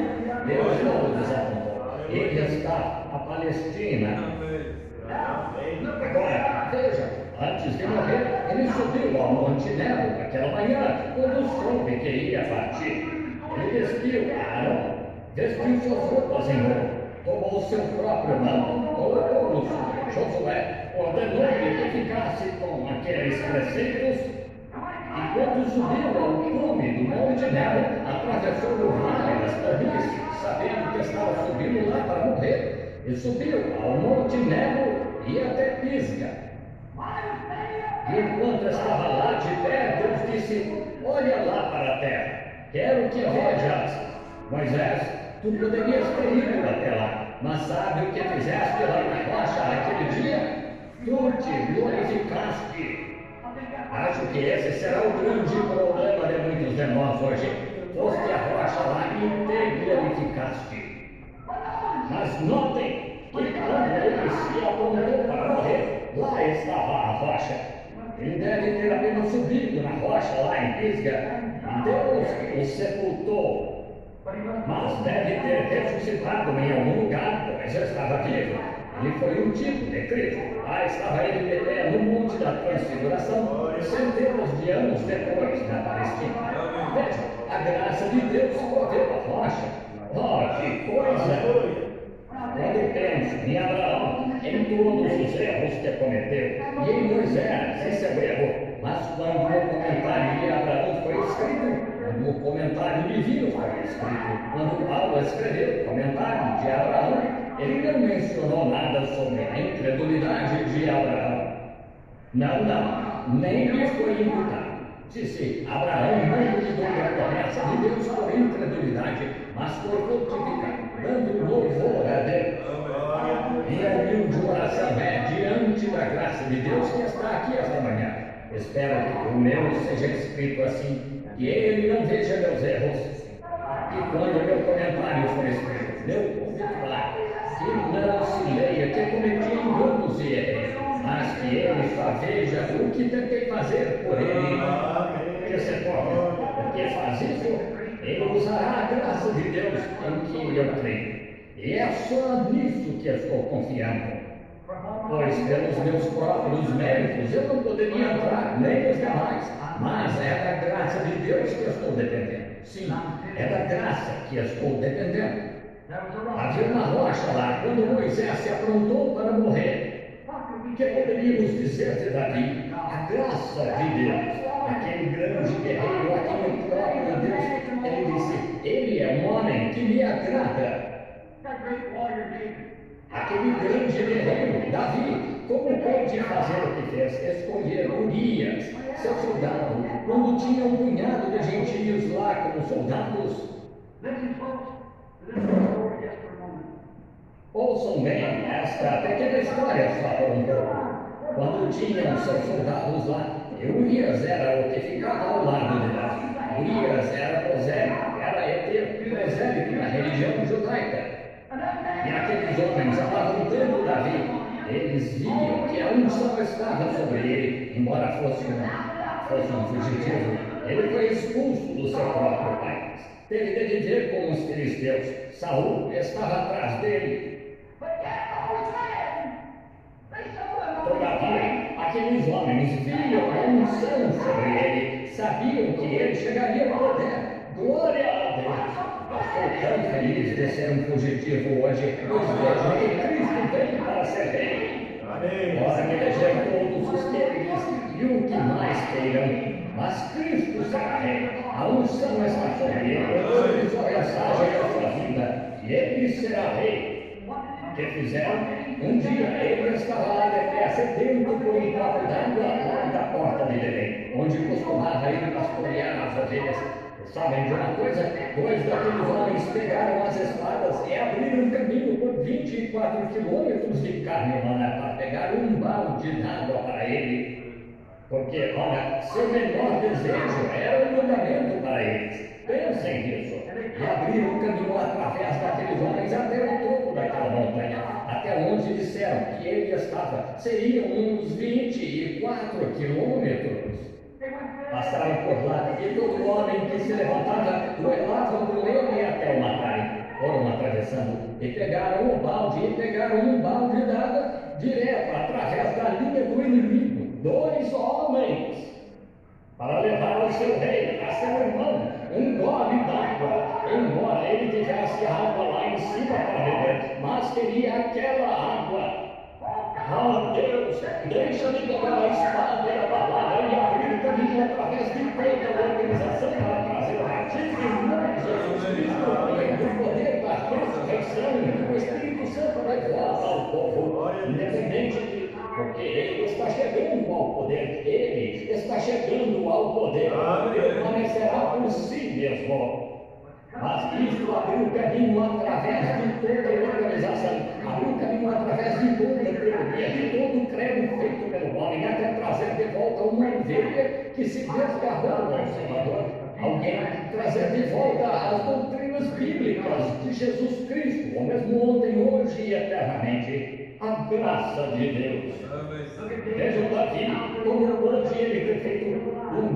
Deus não o desapontou. Ele está na Palestina. Agora, veja, antes de morrer, ele subiu ao Monte Nebo naquela manhã, quando soube que ia partir. Ele vestiu Arão, vestiu suas roupas em ouro, tomou seu próprio manto, colocou-no sobre Josué, ordenou-lhe que ficasse com aqueles preceitos. E quando subiu ao cume do Monte Nebo, atravessou o vale das planícies, sabendo que estava subindo lá para morrer, e subiu ao Monte Nebo e até Pisga. E enquanto estava lá de pé, Deus disse: olha lá para a terra, quero que vejas. Moisés, tu poderias ter ido até lá, mas sabe o que fizeste lá na rocha naquele dia? Tu te glorificaste. Acho que esse será o grande problema de muitos de nós hoje. Foste a rocha lá e te glorificaste. Mas notem que quando ele se apontou para morrer, lá estava a rocha. Ele deve ter apenas subido na rocha lá em Pisga, e Deus o sepultou. Mas deve ter ressuscitado em algum lugar, pois estava vivo. Ele foi um tipo de Cristo. Lá estava ele de pé no Monte da Transfiguração, centenas de anos depois, na Palestina. Veja, A graça de Deus moveu a rocha. Oh, que coisa! Quando penso em Abraão, em todos os erros que cometeu, e em Moisés, em seu erro, mas quando o comentário de Abraão foi escrito, quando o comentário divino foi escrito, quando Paulo escreveu o comentário de Abraão, ele não mencionou nada sobre a incredulidade de Abraão. Não, nem lhe foi imputado. Disse, Abraão não duvidou da promessa de Deus por incredulidade, mas por fortificar, dando louvor a Deus. E a humilde oração é diante da graça de Deus que está aqui esta manhã. Espero que o meu seja escrito assim, que ele não veja meus erros, que quando meu comentário for escrito, meu obituário, que não se leia que cometi enganos e erros, mas que ele só veja o que tentei fazer por ele. Que se pode, porque faz isso, ele usará a graça de Deus em que eu creio. E é só nisso que estou confiando. Pois pelos meus próprios méritos eu não poderia entrar, nem os demais. Mas é da graça de Deus que estou dependendo. Sim, é da graça que estou dependendo. Havia uma rocha lá, quando Moisés se aprontou para morrer. O que poderíamos dizer de Davi? A graça de Deus. Aquele grande guerreiro, aquele próprio Deus. Ele disse, ele é um homem que me agrada. Aquele grande guerreiro, Davi, como pôde fazer o que fez? Escolher Urias, seu soldado, quando tinha um punhado de gentios lá como soldados. Ouçam bem esta pequena história só por um pouco. Quando tinham seus soldados lá, Urias era o que ficava ao lado de Davi. Urias era prosélito, era prosélito na religião judaica. E aqueles homens amavam tanto Davi, eles viam que a unção estava sobre ele, embora fosse um fugitivo. Ele foi expulso do seu próprio país. Teve de viver com os filisteus. Saul estava atrás dele. Todavia, aqueles homens viam a unção sobre ele, sabiam que ele chegaria ao poder. Glória a Deus! Estou tão feliz de ser um fugitivo hoje, pois vejo que Cristo veio para ser rei. Ora me elegeram todos os que eles e o que mais queiram, mas Cristo será rei. A unção está sobre ele, sobre sua mensagem da sua vida, e ele será rei. O que fizeram? Um dia ele estava lá de pé, sedento por um copo d'água lá da porta de Belém, onde costumava ir pastorear as ovelhas. Sabem de uma coisa? Dois daqueles homens pegaram as espadas e abriram caminho por 24 quilômetros de carne humana para pegar um balde d'água para ele. Porque, olha, seu menor desejo era um mandamento para eles. Pensem nisso. E abriram caminho através daqueles homens até o topo daquela montanha, até onde disseram que ele estava. Seriam uns 24 quilômetros. Passaram por lá e todo homem que se levantava duelavam com ele até o matarem. Foram atravessando e pegaram um balde d'água direto através da linha do inimigo. 2 homens para levar ao seu rei, a seu irmão, um gole d'água. Embora ele tivesse água lá em cima para beber, mas queria aquela água. Oh Deus, deixa-me pegar a espada e a palavra e abrir caminho através de toda a organização para trazer o batismo em nome de Jesus Cristo, do poder da ressurreição e do Espírito Santo de volta ao povo, independente de, porque ele está chegando ao poder, ele está chegando ao poder, permanecerá por si mesmo. Mas Cristo abriu o caminho através de toda a organização, abriu o caminho através de toda a teoria, de todo o credo feito pelo homem, até trazer de volta uma ovelha que se desgarrou ao Salvador. Alguém trazer de volta as doutrinas bíblicas de Jesus Cristo, o mesmo ontem, hoje e eternamente. A graça de Deus. Vejam Davi, como pode ele ter feito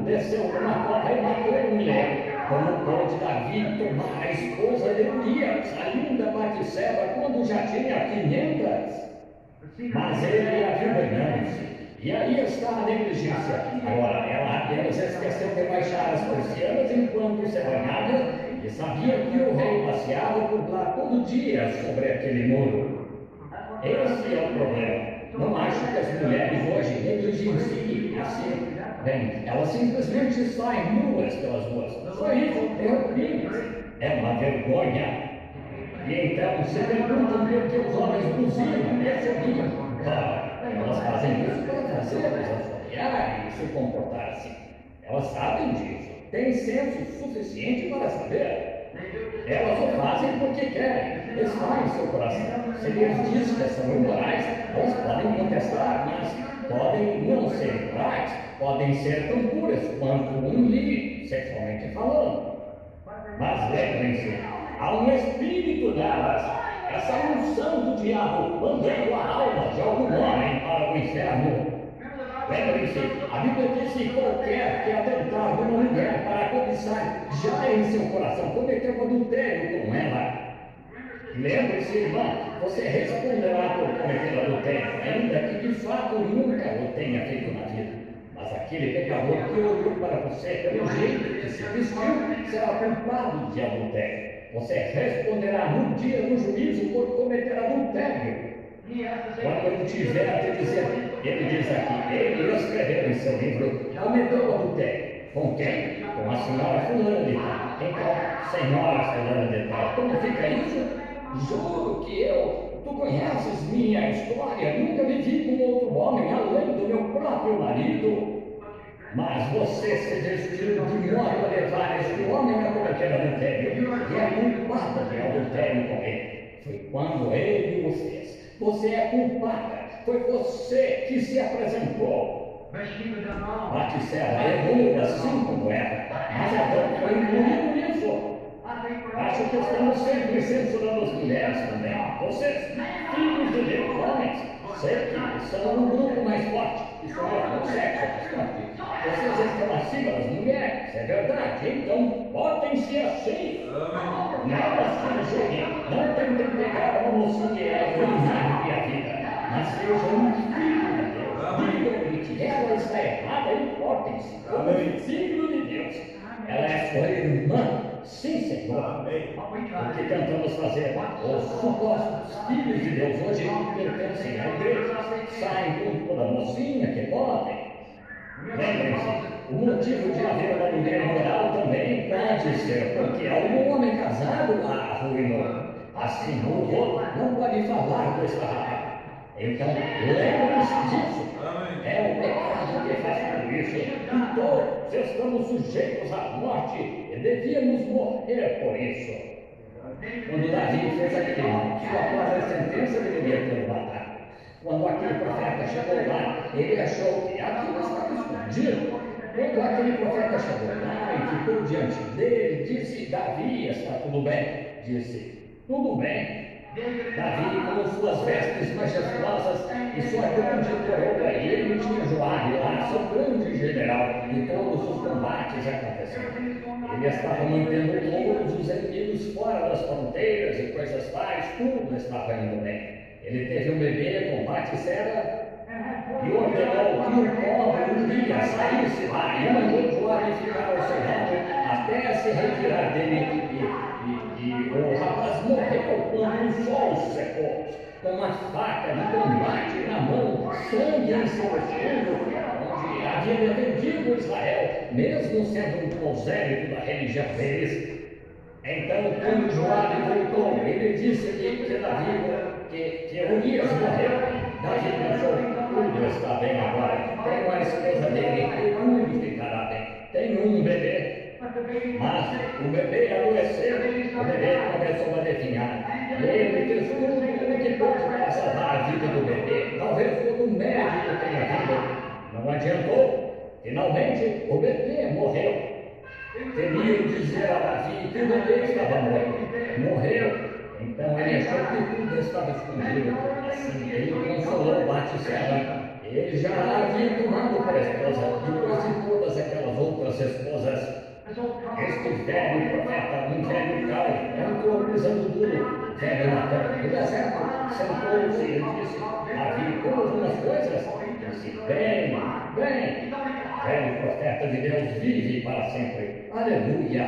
desceu uma cova e matou um leão. Como pode Davi tomar a esposa de Urias, a linda Batseba, quando já tinha 500? Mas ele aviu ganhando-se. E aí está a negligência. Agora, ela apenas esqueceu de baixar as persianas enquanto se banhava e sabia que o rei passeava por lá todo dia sobre aquele muro. Esse é o problema. Não acho que as mulheres hoje negligenciem assim. Bem, elas simplesmente saem nuas pelas ruas. Só isso, é uma vergonha. E então se perguntam por que os homens buzinam e assobiam. Ora, elas fazem isso para fazê-los assobiar e se comportar assim. Elas sabem disso, têm senso suficiente para saber. Elas o fazem porque querem, está em seu coração. Se Deus diz que são imorais, elas podem contestar, mas podem não ser imorais, podem ser tão puras quanto um lírio, sexualmente falando. Mas lembrem-se, há um espírito delas, essa unção do diabo mandando a alma de algum homem para o inferno. Lembrem-se, a Bíblia diz que qualquer que atentar numa mulher para cobiçar, já em seu coração cometeu adultério com ela. Lembre-se, irmã, você responderá por cometer adultério, ainda que de fato nunca o tenha feito na vida. Mas aquele pecador que olhou para você pelo jeito que se vestiu será culpado de adultério. Você responderá no dia do juízo por cometer adultério. Quando ele tiver a te dizer, ele diz aqui, ele escreveu em seu livro, cometeu adultério. Com quem? Com a senhora fulana de tal. Então, senhora fulana de tal, como fica isso? Juro que tu conheces minha história, nunca me vi com outro homem além do meu próprio marido. Mas você se vestiu de modo a levar este homem a cometer adultério, e é culpada de adultério com ele. Foi quando ele o fez. Você é culpada, foi você que se apresentou. Batseba errou assim como era, mas Adão foi incluído nisso. Acho que estamos sempre censurando as mulheres também. Vocês, filhos de Deus, homens, sei que são um grupo mais forte, isso é, o sexo mais forte. Vocês estão acima das mulheres, é verdade, então portem-se assim. Não se julguem, não tentem pegar uma moça que é ruinar a vida, mas sejam um filho de Deus. Digam-lhe que ela está errada e portem-se como filho de Deus. Ela é sua irmã. Sim, Senhor. O que tentamos fazer? Os supostos filhos de Deus hoje pertencem à igreja, saem com toda mocinha que podem. Lembrem-se, o motivo de haver uma mulher imoral também pode ser porque algum homem casado a arruinou. Assim, o outro não pode falar com esse rapaz. Então, lembrem-se disso. É o pecado que faz tudo isso. E todos estamos sujeitos à morte e devíamos morrer por isso. Quando Davi fez aquele mal, sua própria sentença deveria ter matado. Quando aquele profeta chegou lá, ele achou que aquilo estava escondido. Quando aquele profeta chegou lá e ficou diante dele, disse: Davi, está tudo bem? Disse: tudo bem. Davi, com suas vestes majestuosas e sua grande coroa, e ele tinha Joabe lá, seu grande general, e todos os combates acontecendo. Ele estava mantendo todos os inimigos fora das fronteiras e coisas tais, tudo estava indo bem. Ele teve um bebê com Batseba e ordenou que o pobre Urias saísse lá e mandou Joabe ficar ao seu lado até se retirar dele. E o rapaz morreu quando o sol secou, com uma faca de combate na mão, sangue em seu escudo, onde havia defendido Israel, mesmo sendo um prosélito da religião deles. Então, quando Joabe voltou, ele disse que Urias morreu. Davi pensou: tudo está bem agora, tenho a esposa dele e tudo ficará bem. Tenho um bebê. Mas o bebê adoeceu, o bebê começou a definhar. E ele fez tudo o que pôde para salvar a vida do bebê. Talvez todo médico tenha vindo. Não adiantou. Finalmente, o bebê morreu. Temiam dizer a Davi que o bebê estava morto. Morreu. Então ele achou que tudo estava escondido. Assim, ele consolou Batseba. Ele já havia tomado por esposa, depois de todas aquelas outras esposas. Este velho profeta, um velho calvo, entrou pisando duro, velho Natan, no deserto, sentou-se e disse: Davi, como vão as coisas? Disse: bem, Bem, velho profeta de Deus vive para sempre. Aleluia.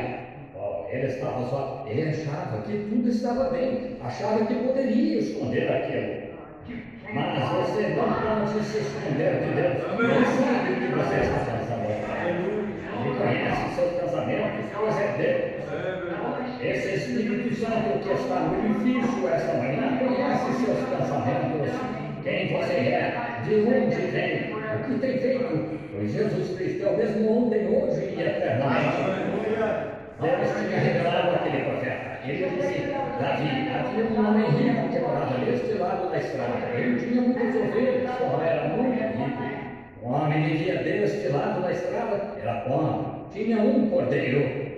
Ele achava que tudo estava bem, achava que poderia esconder aquilo. Mas você não pode se esconder de Deus. Ele sabe o que você está pensando. Ele conhece seus pensamentos, pois é Deus. Esse Espírito Santo que está no edifício esta manhã conhece seus pensamentos, quem você é, de onde vem, o que tem feito. Pois Jesus Cristo é o mesmo ontem, hoje e eternamente. Deus tinha revelado aquele profeta. Ele disse: Davi, havia um homem rico que morava deste lado da estrada. Ele tinha muitas ovelhas, só era muito rico. O homem vivia deste lado da estrada, era pobre, tinha um cordeiro.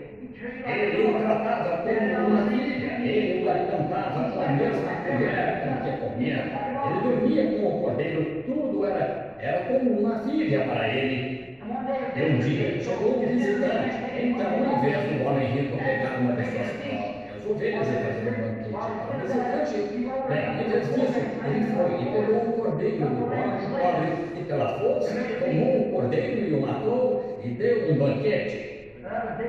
Ele o tratava como uma filha, ele o alimentava com a mesma colher com que comia. Ele dormia com o cordeiro, tudo era como uma filha para ele. E um dia chegou um visitante. Então, em vez do homem rico pegar uma de suas próprias ovelhas e fazer um banquete para o visitante, em vez disso, ele foi e pegou o cordeiro do homem pobre e, pela força, tomou o cordeiro e o matou e deu um banquete.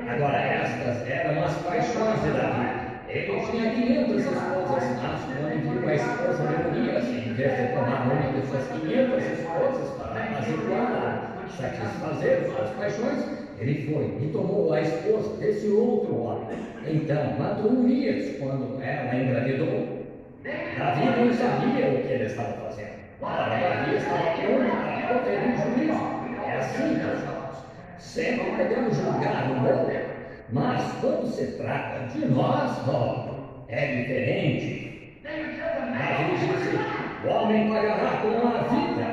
Agora, estas eram as paixões de Davi. Ele tinha 500 esposas, mas quando viu a esposa de Urias, em vez de tomar uma de suas 500 esposas para apaziguar, satisfazer suas paixões, ele foi e tomou a esposa desse outro homem. Então matou Urias quando ela engravidou. Davi não sabia o que ele estava fazendo. Ora, Davi estava pronto para proferir juízo. É assim, meus irmãos. Sempre podemos julgar o mundo, mas quando se trata de nós, é diferente. Davi disse: o homem pagará com a vida.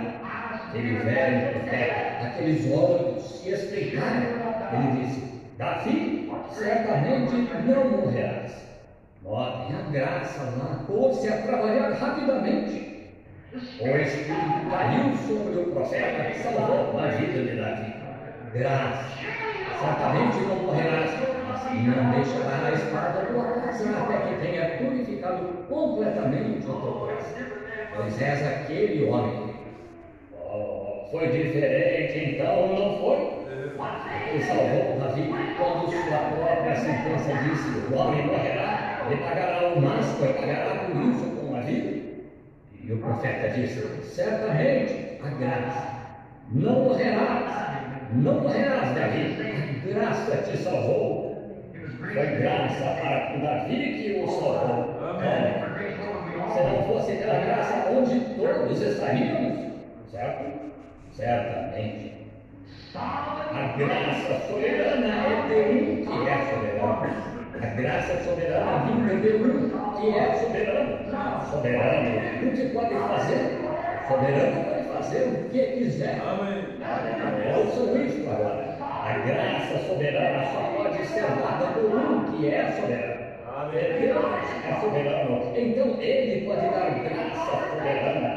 Aquele velho profeta, aqueles olhos se estreitaram. Ele disse: Davi, certamente não morrerás. Notem, a graça lá pôs-se a trabalhar rapidamente. O Espírito caiu sobre o profeta que salvou a vida de Davi. Graça, certamente não morrerás, mas não deixará a espada tua casa até que tenha purificado completamente o teu coração. Pois és aquele homem. Foi diferente, então, não foi? Ele salvou Davi quando sua própria sentença disse: o homem morrerá, ele pagará o máximo, ele pagará por isso com a vida. E o profeta disse: certamente a graça, não morrerás, Davi, a graça te salvou. Foi graça para Davi que o salvou. Se não fosse pela graça, onde todos estaríamos, certo? Certamente. A graça soberana é de um que é soberano. A graça soberana vinda de um que é soberano. Soberano, o que pode fazer? Soberano pode fazer o que quiser. Ouçam isso agora. A graça soberana só pode ser dada por um que é soberano. Deus é soberano. Então ele pode dar graça soberana.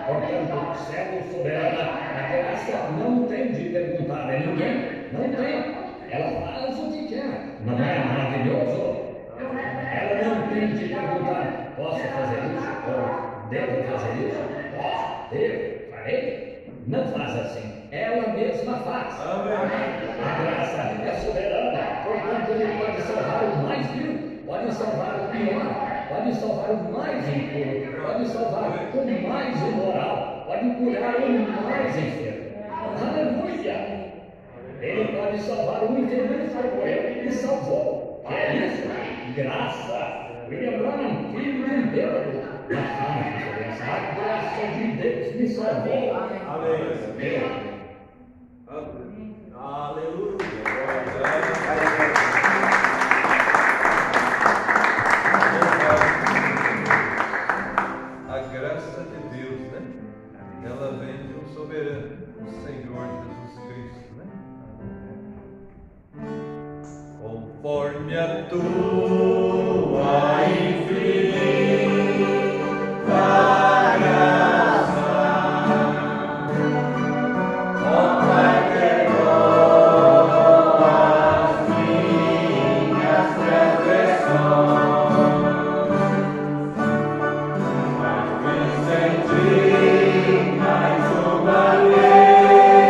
Portanto, sendo soberana, a graça não tem de perguntar a ninguém, não tem. Ela faz o que quer, não é maravilhoso? Ela não tem de perguntar: posso fazer isso? Ou devo fazer isso? Posso? Devo? Farei? Não faz assim, ela mesma faz. A graça é soberana, portanto, ele pode salvar o mais vil, pode salvar o pior. Pode salvar o mais impuro, pode salvar o mais imoral, pode curar o mais enfermo. Aleluia! Ele pode salvar o infeliz como eu e salvou. Que é isso? Graça. William Branham, filho de um bêbado. A graça de Deus me salvou. Aleluia. A graça de Deus, né? Ela vem de um soberano, o Senhor Jesus Cristo, né? Conforme a tua infinita graça, ó Pai, perdoa as minhas transgressões. Mais uma vez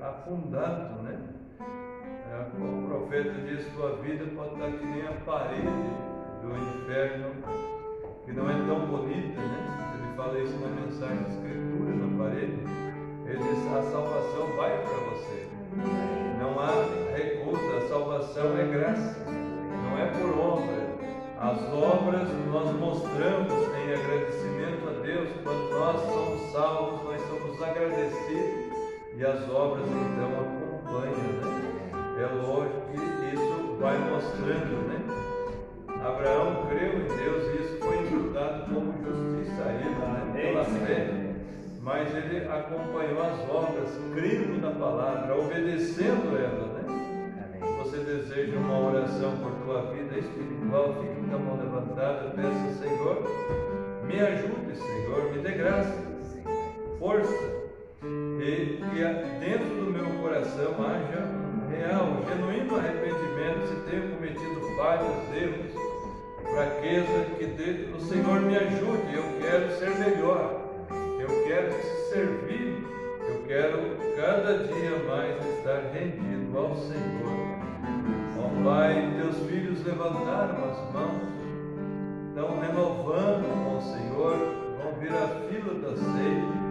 afundado, né? O profeta diz que sua vida pode estar que nem a parede do inferno, que não é tão bonita, né? Ele fala isso na mensagem de escritura na parede. Ele diz: a salvação vai para você, não há recusa, a salvação é graça, não é por obra. As obras nós mostramos em agradecimento a Deus. Quando nós somos salvos, nós somos agradecidos e as obras então acompanham, né? É lógico que isso vai mostrando, né? Abraão creu em Deus e isso foi imputado como justiça a ele, né? Pela fé. Mas ele acompanhou as obras, crendo na palavra, obedecendo ela, né? Você deseja uma oração por tua vida espiritual, fique com a mão levantada, peça: Senhor, me ajude, Senhor, me dê graça, força, e que dentro do meu coração haja um real, genuíno arrependimento se tenho cometido falhas, erros, fraqueza, que o Senhor me ajude. Eu quero ser melhor, eu quero te servir, eu quero cada dia mais estar rendido ao Senhor. Ó Pai, teus filhos levantaram as mãos, estão renovando com o Senhor, vão vir à fila da ceia.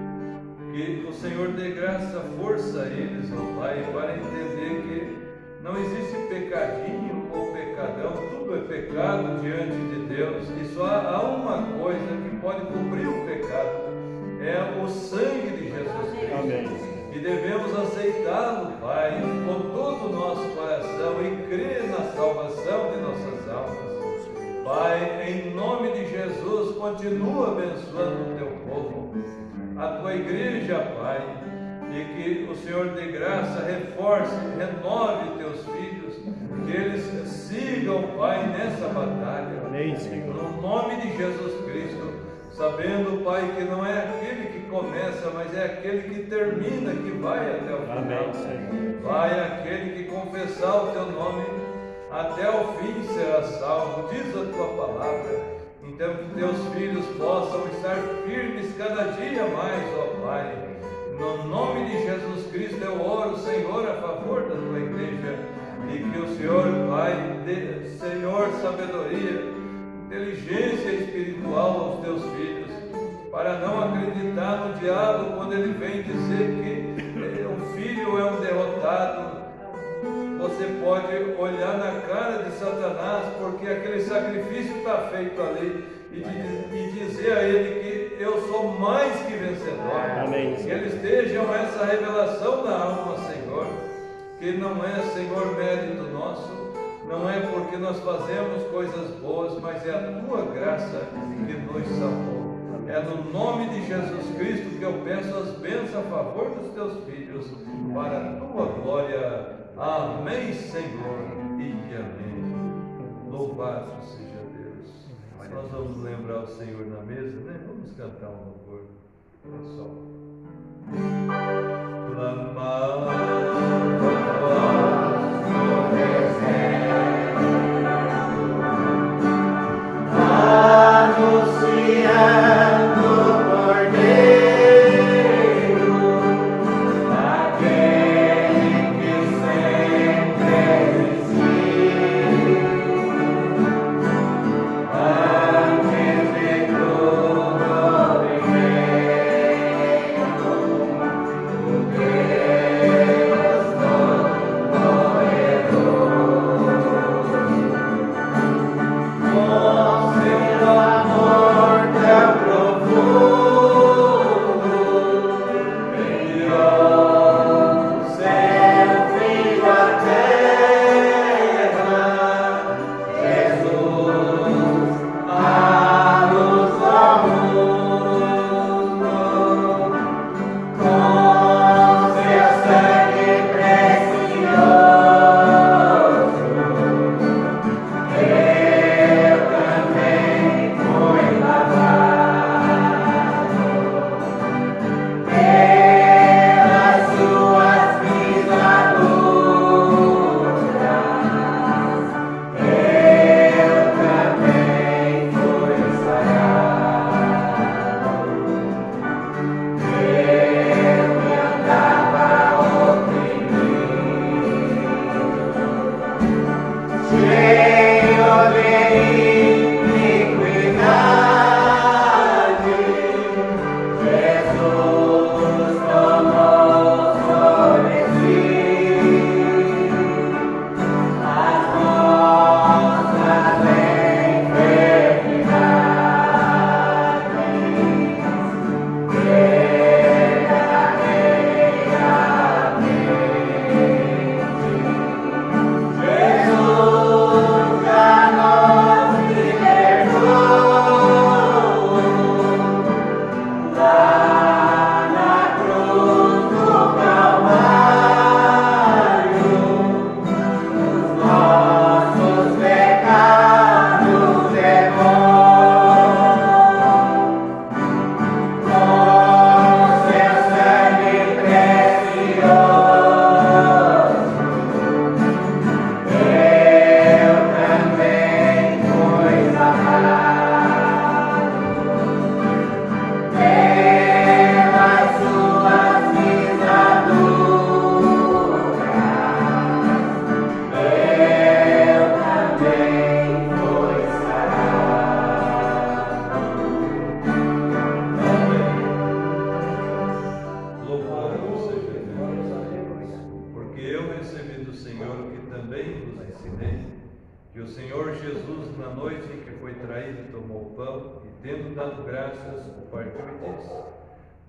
Que o Senhor dê graça, força a eles, ó Pai, para entender que não existe pecadinho ou pecadão, tudo é pecado diante de Deus, e só há uma coisa que pode cobrir o pecado, é o sangue de Jesus Cristo. Amém. E devemos aceitá-lo, Pai, com todo o nosso coração e crer na salvação de nossas almas. Pai, em nome de Jesus, continua abençoando o teu povo, a tua igreja, Pai, e que o Senhor dê graça, reforce, renove teus filhos, que eles sigam, Pai, nessa batalha. Amém, Senhor. No nome de Jesus Cristo, sabendo, Pai, que não é aquele que começa, mas é aquele que termina, que vai até o final. Amém, Senhor. Vai aquele que confessar o teu nome até o fim será salvo, diz a tua palavra. Então que teus filhos possam estar firmes cada dia mais, ó Pai. No nome de Jesus Cristo eu oro, Senhor, a favor da tua igreja, e que o Senhor, Pai, dê, Senhor, sabedoria, inteligência espiritual aos teus filhos, para não acreditar no diabo quando ele vem dizer que um filho é um derrotado. Você pode olhar na cara de Satanás, porque aquele sacrifício está feito ali, e dizer a ele que eu sou mais que vencedor. Amém. Que eles estejam essa revelação na alma, Senhor, que não é, Senhor, mérito nosso, não é porque nós fazemos coisas boas, mas é a tua graça que nos salvou. É no nome de Jesus Cristo que eu peço as bênçãos a favor dos teus filhos, para a tua glória. Amém, Senhor, e amém. Louvado seja Deus. Nós vamos lembrar o Senhor na mesa, né? Vamos cantar um louvor. É só.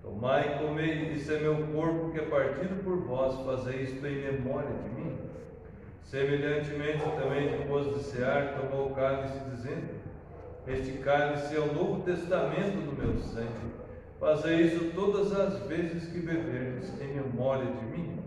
Tomai e comei, isso é meu corpo que é partido por vós, fazei isto em memória de mim. Semelhantemente também, depois de cear, tomou o cálice, dizendo: Este cálice é o Novo Testamento do meu sangue. Fazei isso todas as vezes que beberdes em memória de mim,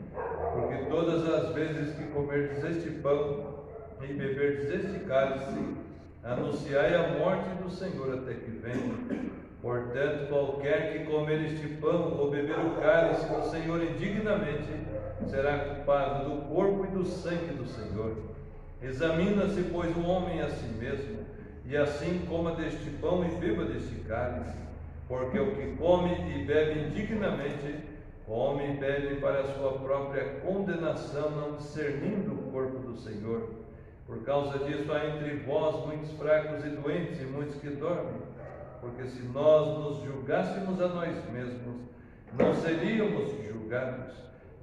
porque todas as vezes que comerdes este pão e beberdes este cálice, anunciai a morte do Senhor até que venha. Portanto, qualquer que comer este pão ou beber o cálice do Senhor indignamente, será culpado do corpo e do sangue do Senhor. Examina-se, pois, o homem a si mesmo, e assim coma deste pão e beba deste cálice. Porque o que come e bebe indignamente, come e bebe para a sua própria condenação, não discernindo o corpo do Senhor. Por causa disso há entre vós muitos fracos e doentes e muitos que dormem. Porque se nós nos julgássemos a nós mesmos, não seríamos julgados.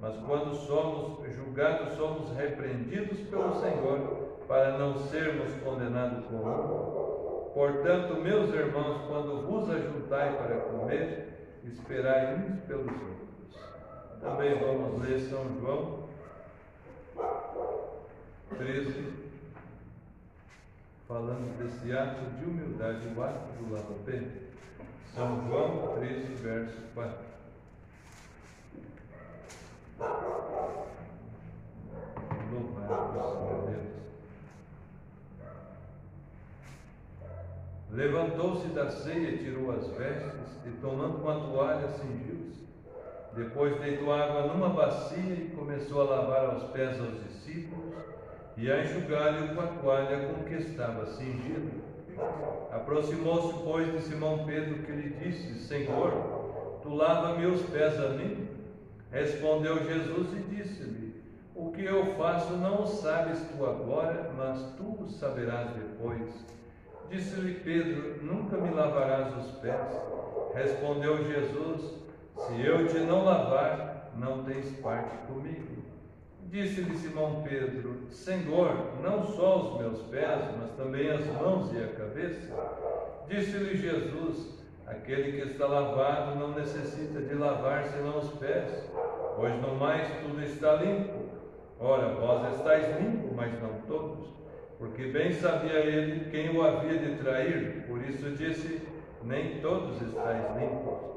Mas quando somos julgados, somos repreendidos pelo Senhor, para não sermos condenados com o mundo. Portanto, meus irmãos, quando vos ajuntai para comer, esperai uns pelos outros. Também vamos ler São João 13, falando desse ato de humildade, o ato do lava-pé. São João 13, verso 4. Louvado Senhor Deus. Levantou-se da ceia, tirou as vestes e, tomando uma toalha, cingiu-se. Depois deitou água numa bacia e começou a lavar aos pés aos discípulos e a enxugar-lhe com a toalha com que estava cingido. Aproximou-se, pois, de Simão Pedro, que lhe disse: Senhor, tu lava-me os pés a mim? Respondeu Jesus e disse-lhe: O que eu faço não o sabes tu agora, mas tu o saberás depois. Disse-lhe Pedro: Nunca me lavarás os pés. Respondeu Jesus: Se eu te não lavar, não tens parte comigo. Disse-lhe Simão Pedro: Senhor, não só os meus pés, mas também as mãos e a cabeça. Disse-lhe Jesus: Aquele que está lavado não necessita de lavar senão os pés, pois no mais tudo está limpo. Ora, vós estáis limpos, mas não todos. Porque bem sabia ele quem o havia de trair, por isso disse: Nem todos estáis limpos.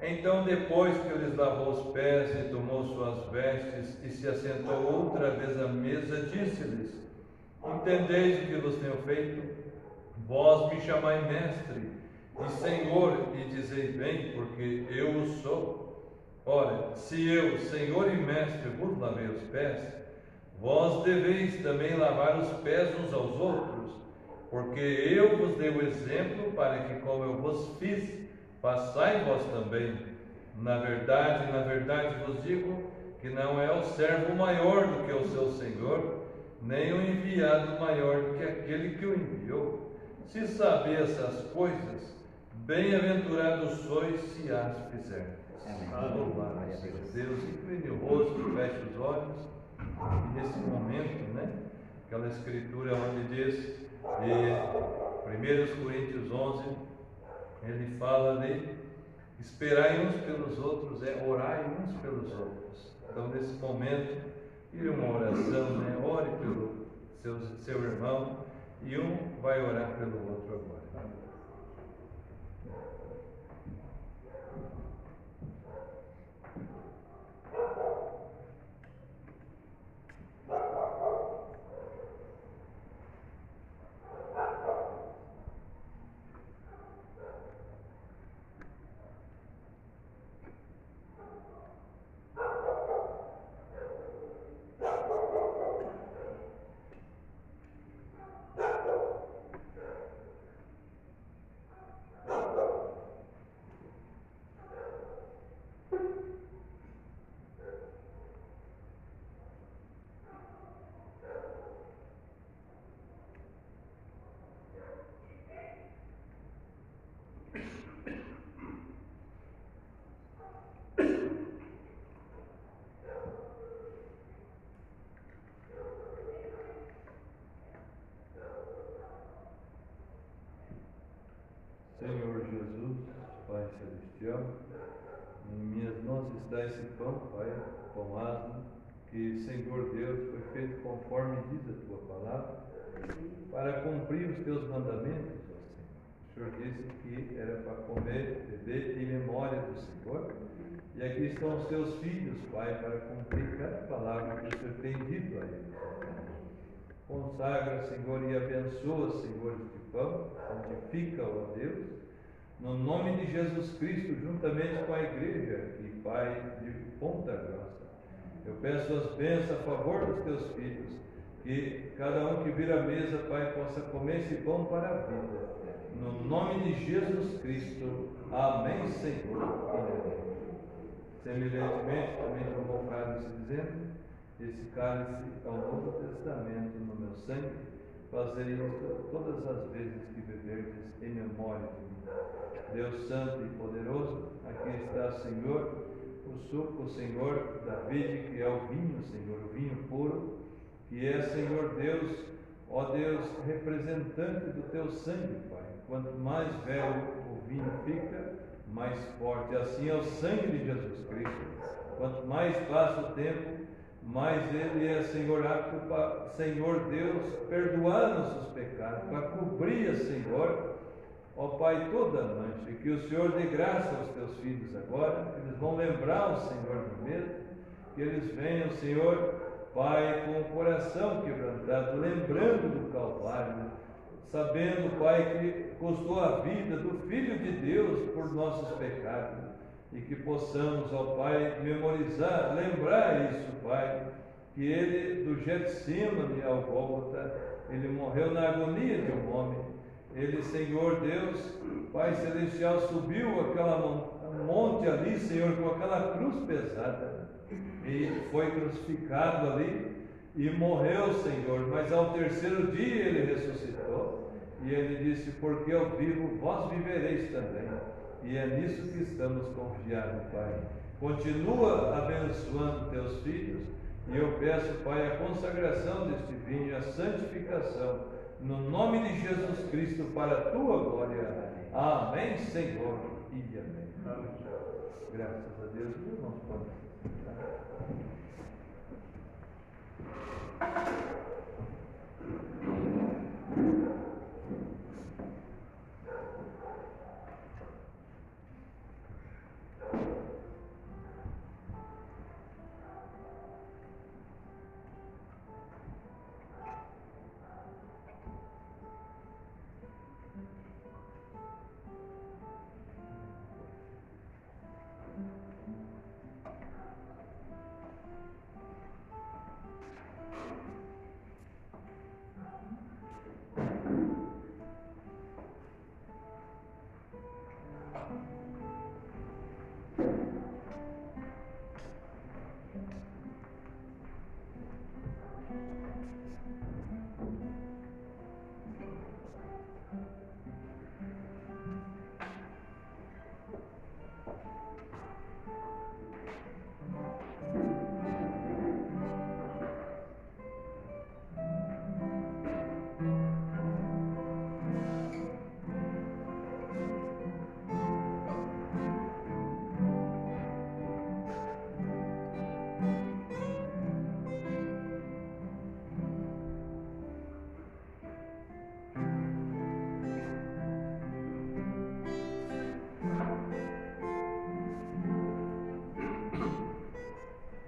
Então, depois que lhes lavou os pés e tomou suas vestes e se assentou outra vez à mesa, disse-lhes: Entendeis o que vos tenho feito? Vós me chamai mestre e Senhor, e dizeis bem, porque eu o sou. Ora, se eu, Senhor e mestre, vos lavei os pés, vós deveis também lavar os pés uns aos outros, porque eu vos dei o exemplo para que, como eu vos fiz, façai vós também. Na verdade vos digo que não é o servo maior do que o seu senhor, nem o enviado maior do que aquele que o enviou. Se sabeis essas coisas, bem-aventurados sois se as fizerdes. Louvado seja Deus. Incline o rosto, feche os olhos. E nesse momento, aquela escritura onde diz, de 1 Coríntios 11, ele fala de esperai uns pelos outros, orai uns pelos outros. Então, nesse momento, e uma oração, ore pelo seu irmão, e um vai orar pelo outro agora. Senhor Jesus, Pai Celestial, em minhas mãos está esse pão, Pai, com asno, que, Senhor Deus, foi feito conforme diz a Tua palavra, para cumprir os Teus mandamentos, ó Senhor. Senhor disse que era para comer, beber em memória do Senhor. E aqui estão os teus filhos, Pai, para cumprir cada palavra que o Senhor tem dito a eles. Consagra, Senhor, e abençoa, Senhor, este pão, santifica-o a Deus, no nome de Jesus Cristo, juntamente com a igreja e Pai de Ponta Grossa. Eu peço as bênçãos a favor dos teus filhos, que cada um que vir à mesa, Pai, possa comer esse pão para a vida. No nome de Jesus Cristo. Amém, Senhor. Amém. Semelhantemente, também tomou o cálice dizendo: esse cálice é o Novo Testamento no meu sangue, fazei isto todas as vezes que beberdes em memória de mim. Deus Santo e Poderoso, aqui está, Senhor, o suco, Senhor, da vide, que é o vinho, Senhor, o vinho puro, que é, Senhor Deus, ó Deus, representante do teu sangue, Pai. Quanto mais velho o vinho fica, mais forte. Assim é o sangue de Jesus Cristo. Quanto mais passa o tempo, mais ele é, Senhor, apto para, Senhor Deus, perdoar nossos pecados, para cobrir, Senhor, ó Pai, toda a mancha. Que o Senhor dê graça aos teus filhos agora, que eles vão lembrar o Senhor no mesmo, que eles venham, Senhor, Pai, com o coração quebrantado, lembrando do Calvário, sabendo, Pai, que custou a vida do Filho de Deus por nossos pecados, e que possamos, ó Pai, memorizar, lembrar isso, Pai, que ele, do Getsemane ao Gólgota, ele morreu na agonia de um homem. Ele, Senhor Deus, Pai Celestial, subiu aquela monte ali, Senhor, com aquela cruz pesada, e foi crucificado ali, e morreu, Senhor, mas ao terceiro dia ele ressuscitou, e ele disse: porque eu vivo, vós vivereis também. E é nisso que estamos confiados, Pai. Continua abençoando teus filhos, e eu peço, Pai, a consagração deste vinho, a santificação, no nome de Jesus Cristo, para a tua glória. Amém, Senhor, e amém. Amém. Graças a Deus, irmãos, podem ficar.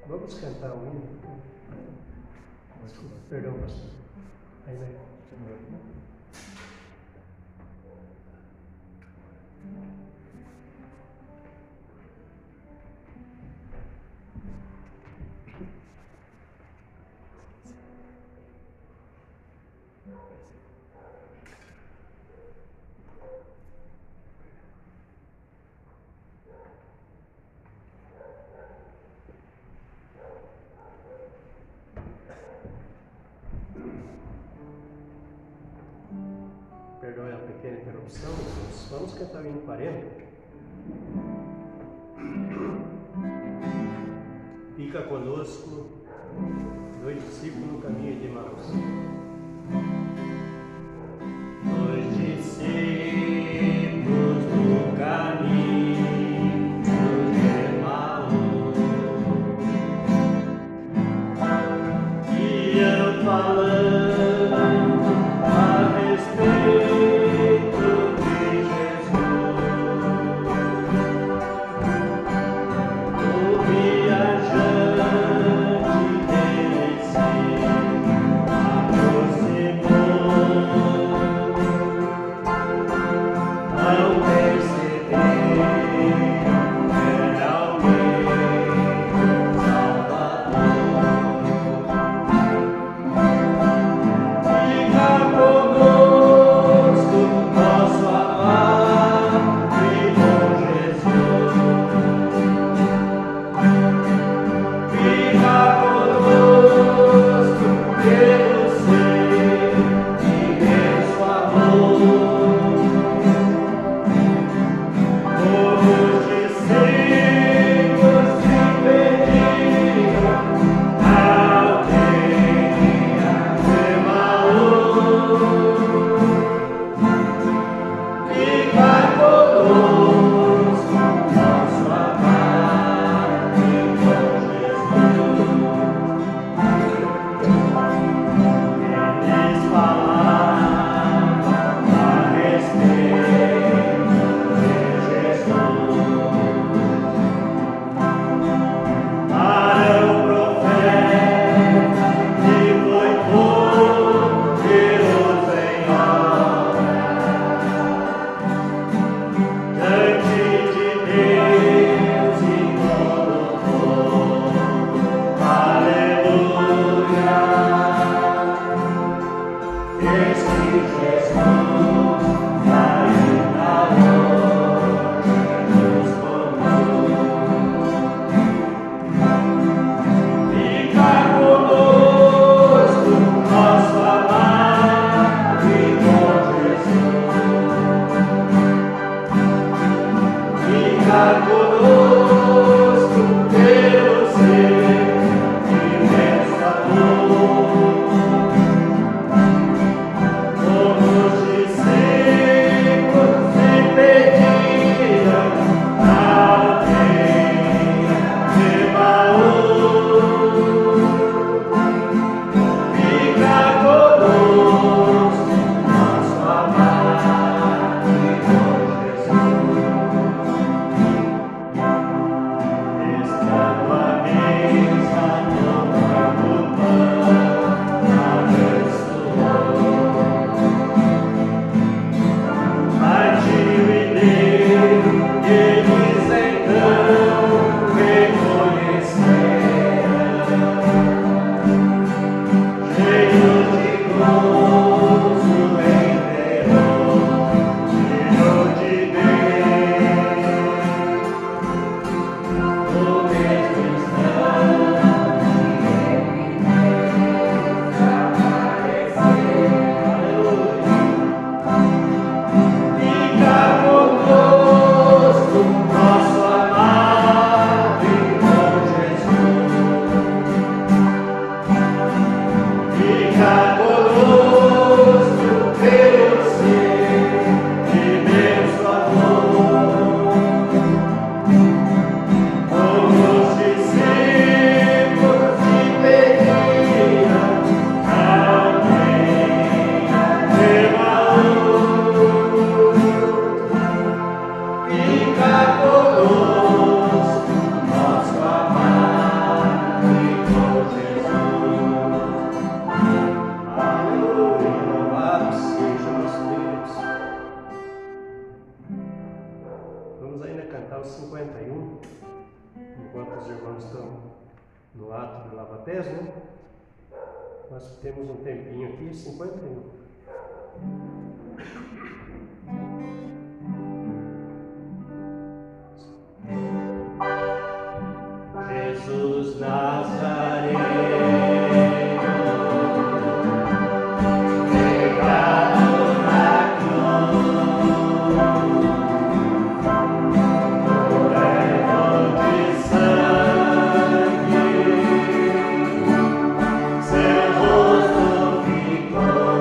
Vamos cantar um hino. Desculpa, perdão, pastor. Aí vai. Perdoe a pequena interrupção, mas vamos cantar o hino 40. Fica conosco, dois discípulos no caminho de Emaús. Dois discípulos no caminho de Emaús, iam falando a respeito de cantar o 51, enquanto os irmãos estão no ato de lava-pés, né? Nós temos um tempinho aqui, 51. Jesus Nazareno, pregado na cruz, morrendo de sangue, seu rosto ficou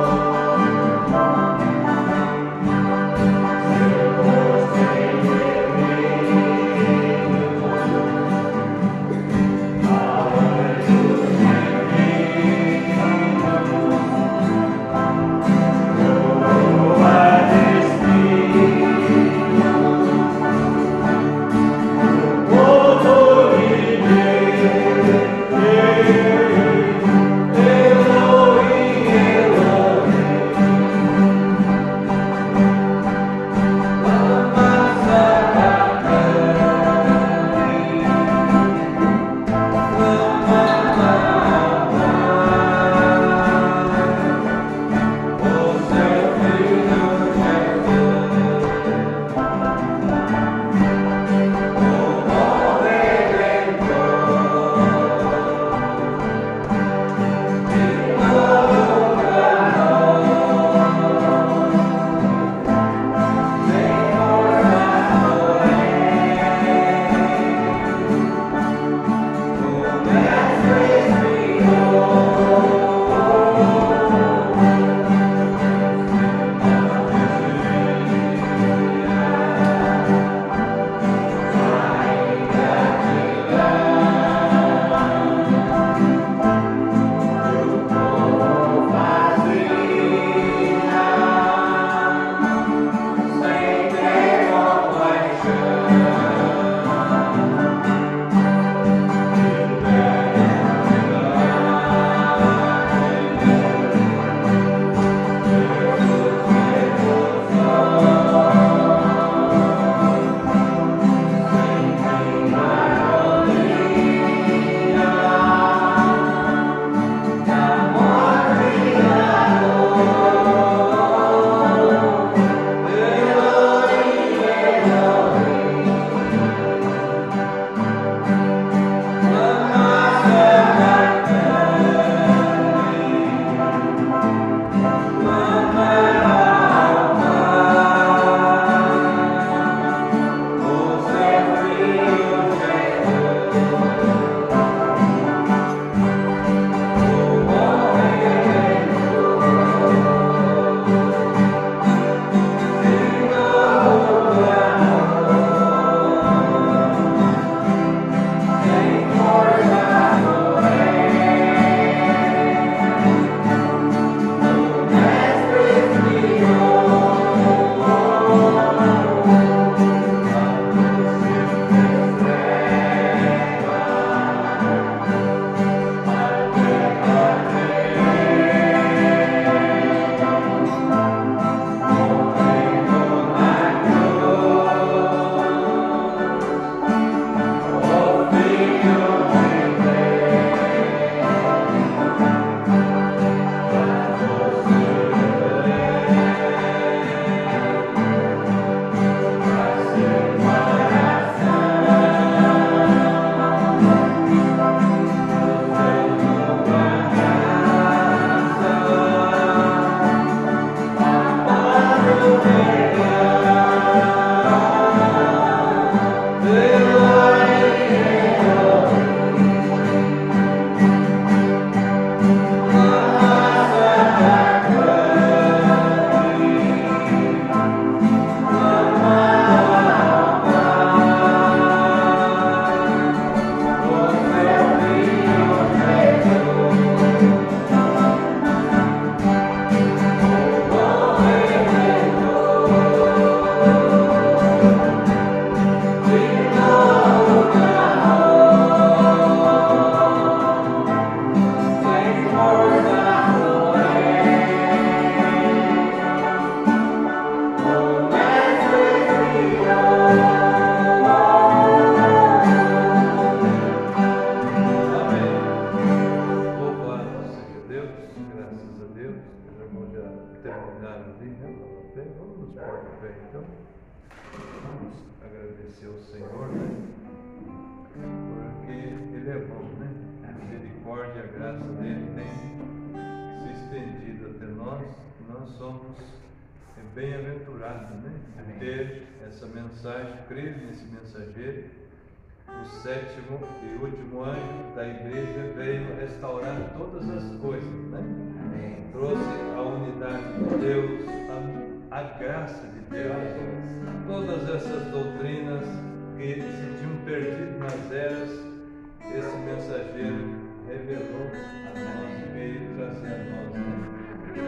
Senhor, né? Porque Ele é bom, né? A misericórdia e a graça dele tem se estendido até nós, e nós somos bem-aventurados, né? De ter essa mensagem, crer nesse mensageiro. O sétimo e último anjo da igreja veio restaurar todas as coisas, né? Trouxe a unidade de Deus, a graça de Deus, todas essas doutrinas que se tinham perdido nas eras, esse mensageiro revelou a nós e veio trazer a nós, né?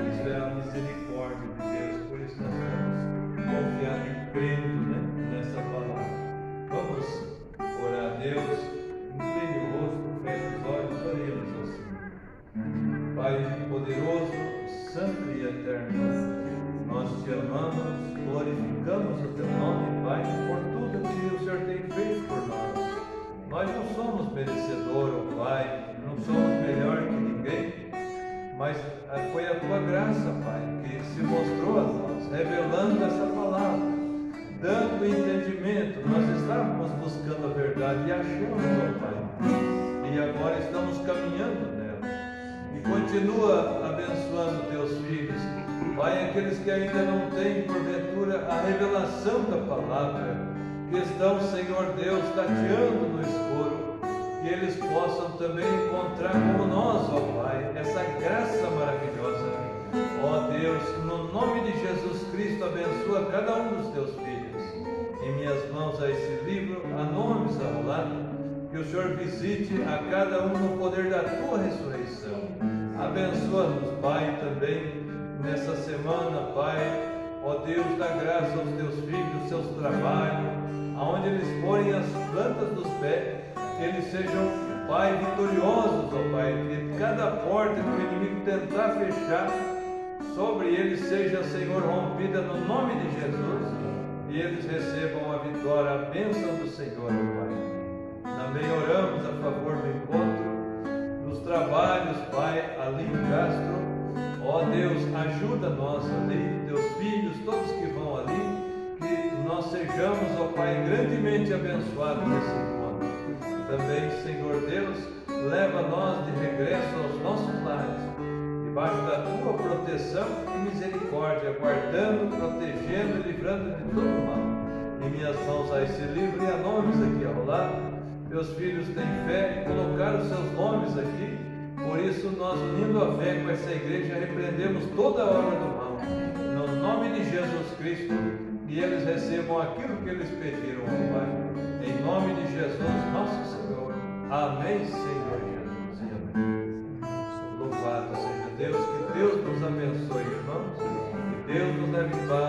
Isso é a misericórdia de Deus, por isso nós estamos confiando e crendo, né, nessa palavra. Vamos orar a Deus, incline o rosto, feche os olhos, oremos ao Senhor. Pai poderoso, santo e eterno, nós te amamos, glorificamos o teu nome, Pai, por tudo que o Senhor tem feito por nós. Nós não somos merecedores, ó Pai, não somos melhor que ninguém, mas foi a tua graça, Pai, que se mostrou a nós, revelando essa palavra, dando entendimento. Nós estávamos buscando a verdade e achamos, ó Pai, e agora estamos caminhando nela. E continua abençoando teus filhos, Pai, aqueles que ainda não têm, porventura, a revelação da palavra, que estão, Senhor Deus, tateando no escuro, que eles possam também encontrar como nós, ó Pai, essa graça maravilhosa. Ó Deus, no nome de Jesus Cristo, abençoa cada um dos teus filhos. Em minhas mãos há esse livro, há nomes a rolar, que o Senhor visite a cada um no poder da tua ressurreição. Abençoa-nos, Pai, também nessa semana, Pai, ó Deus, dá graça aos teus filhos, seus trabalhos, aonde eles forem as plantas dos pés, que eles sejam, Pai, vitoriosos, ó Pai, que cada porta que o inimigo tentar fechar sobre eles seja, Senhor, rompida no nome de Jesus, e eles recebam a vitória, a bênção do Senhor, ó Pai. Também oramos a favor do encontro, dos trabalhos, Pai, ali em Castro. Ó Deus, ajuda nós ali, teus filhos, todos que vão ali, que nós sejamos, ó Pai, grandemente abençoados nesse encontro. Também, Senhor Deus, leva nós de regresso aos nossos lares, debaixo da tua proteção e misericórdia, guardando, protegendo e livrando de todo mal. Em minhas mãos há esse livro e há nomes aqui ao lado. Teus filhos têm fé e colocaram seus nomes aqui. Por isso, nós, unindo a fé com essa igreja, repreendemos toda a obra do mal, no nome de Jesus Cristo, e eles recebam aquilo que eles pediram ao Pai. Em nome de Jesus, nosso Senhor. Amém, Senhor Jesus, e amém. Louvado seja Deus, que Deus nos abençoe, irmãos, que Deus nos leve em paz.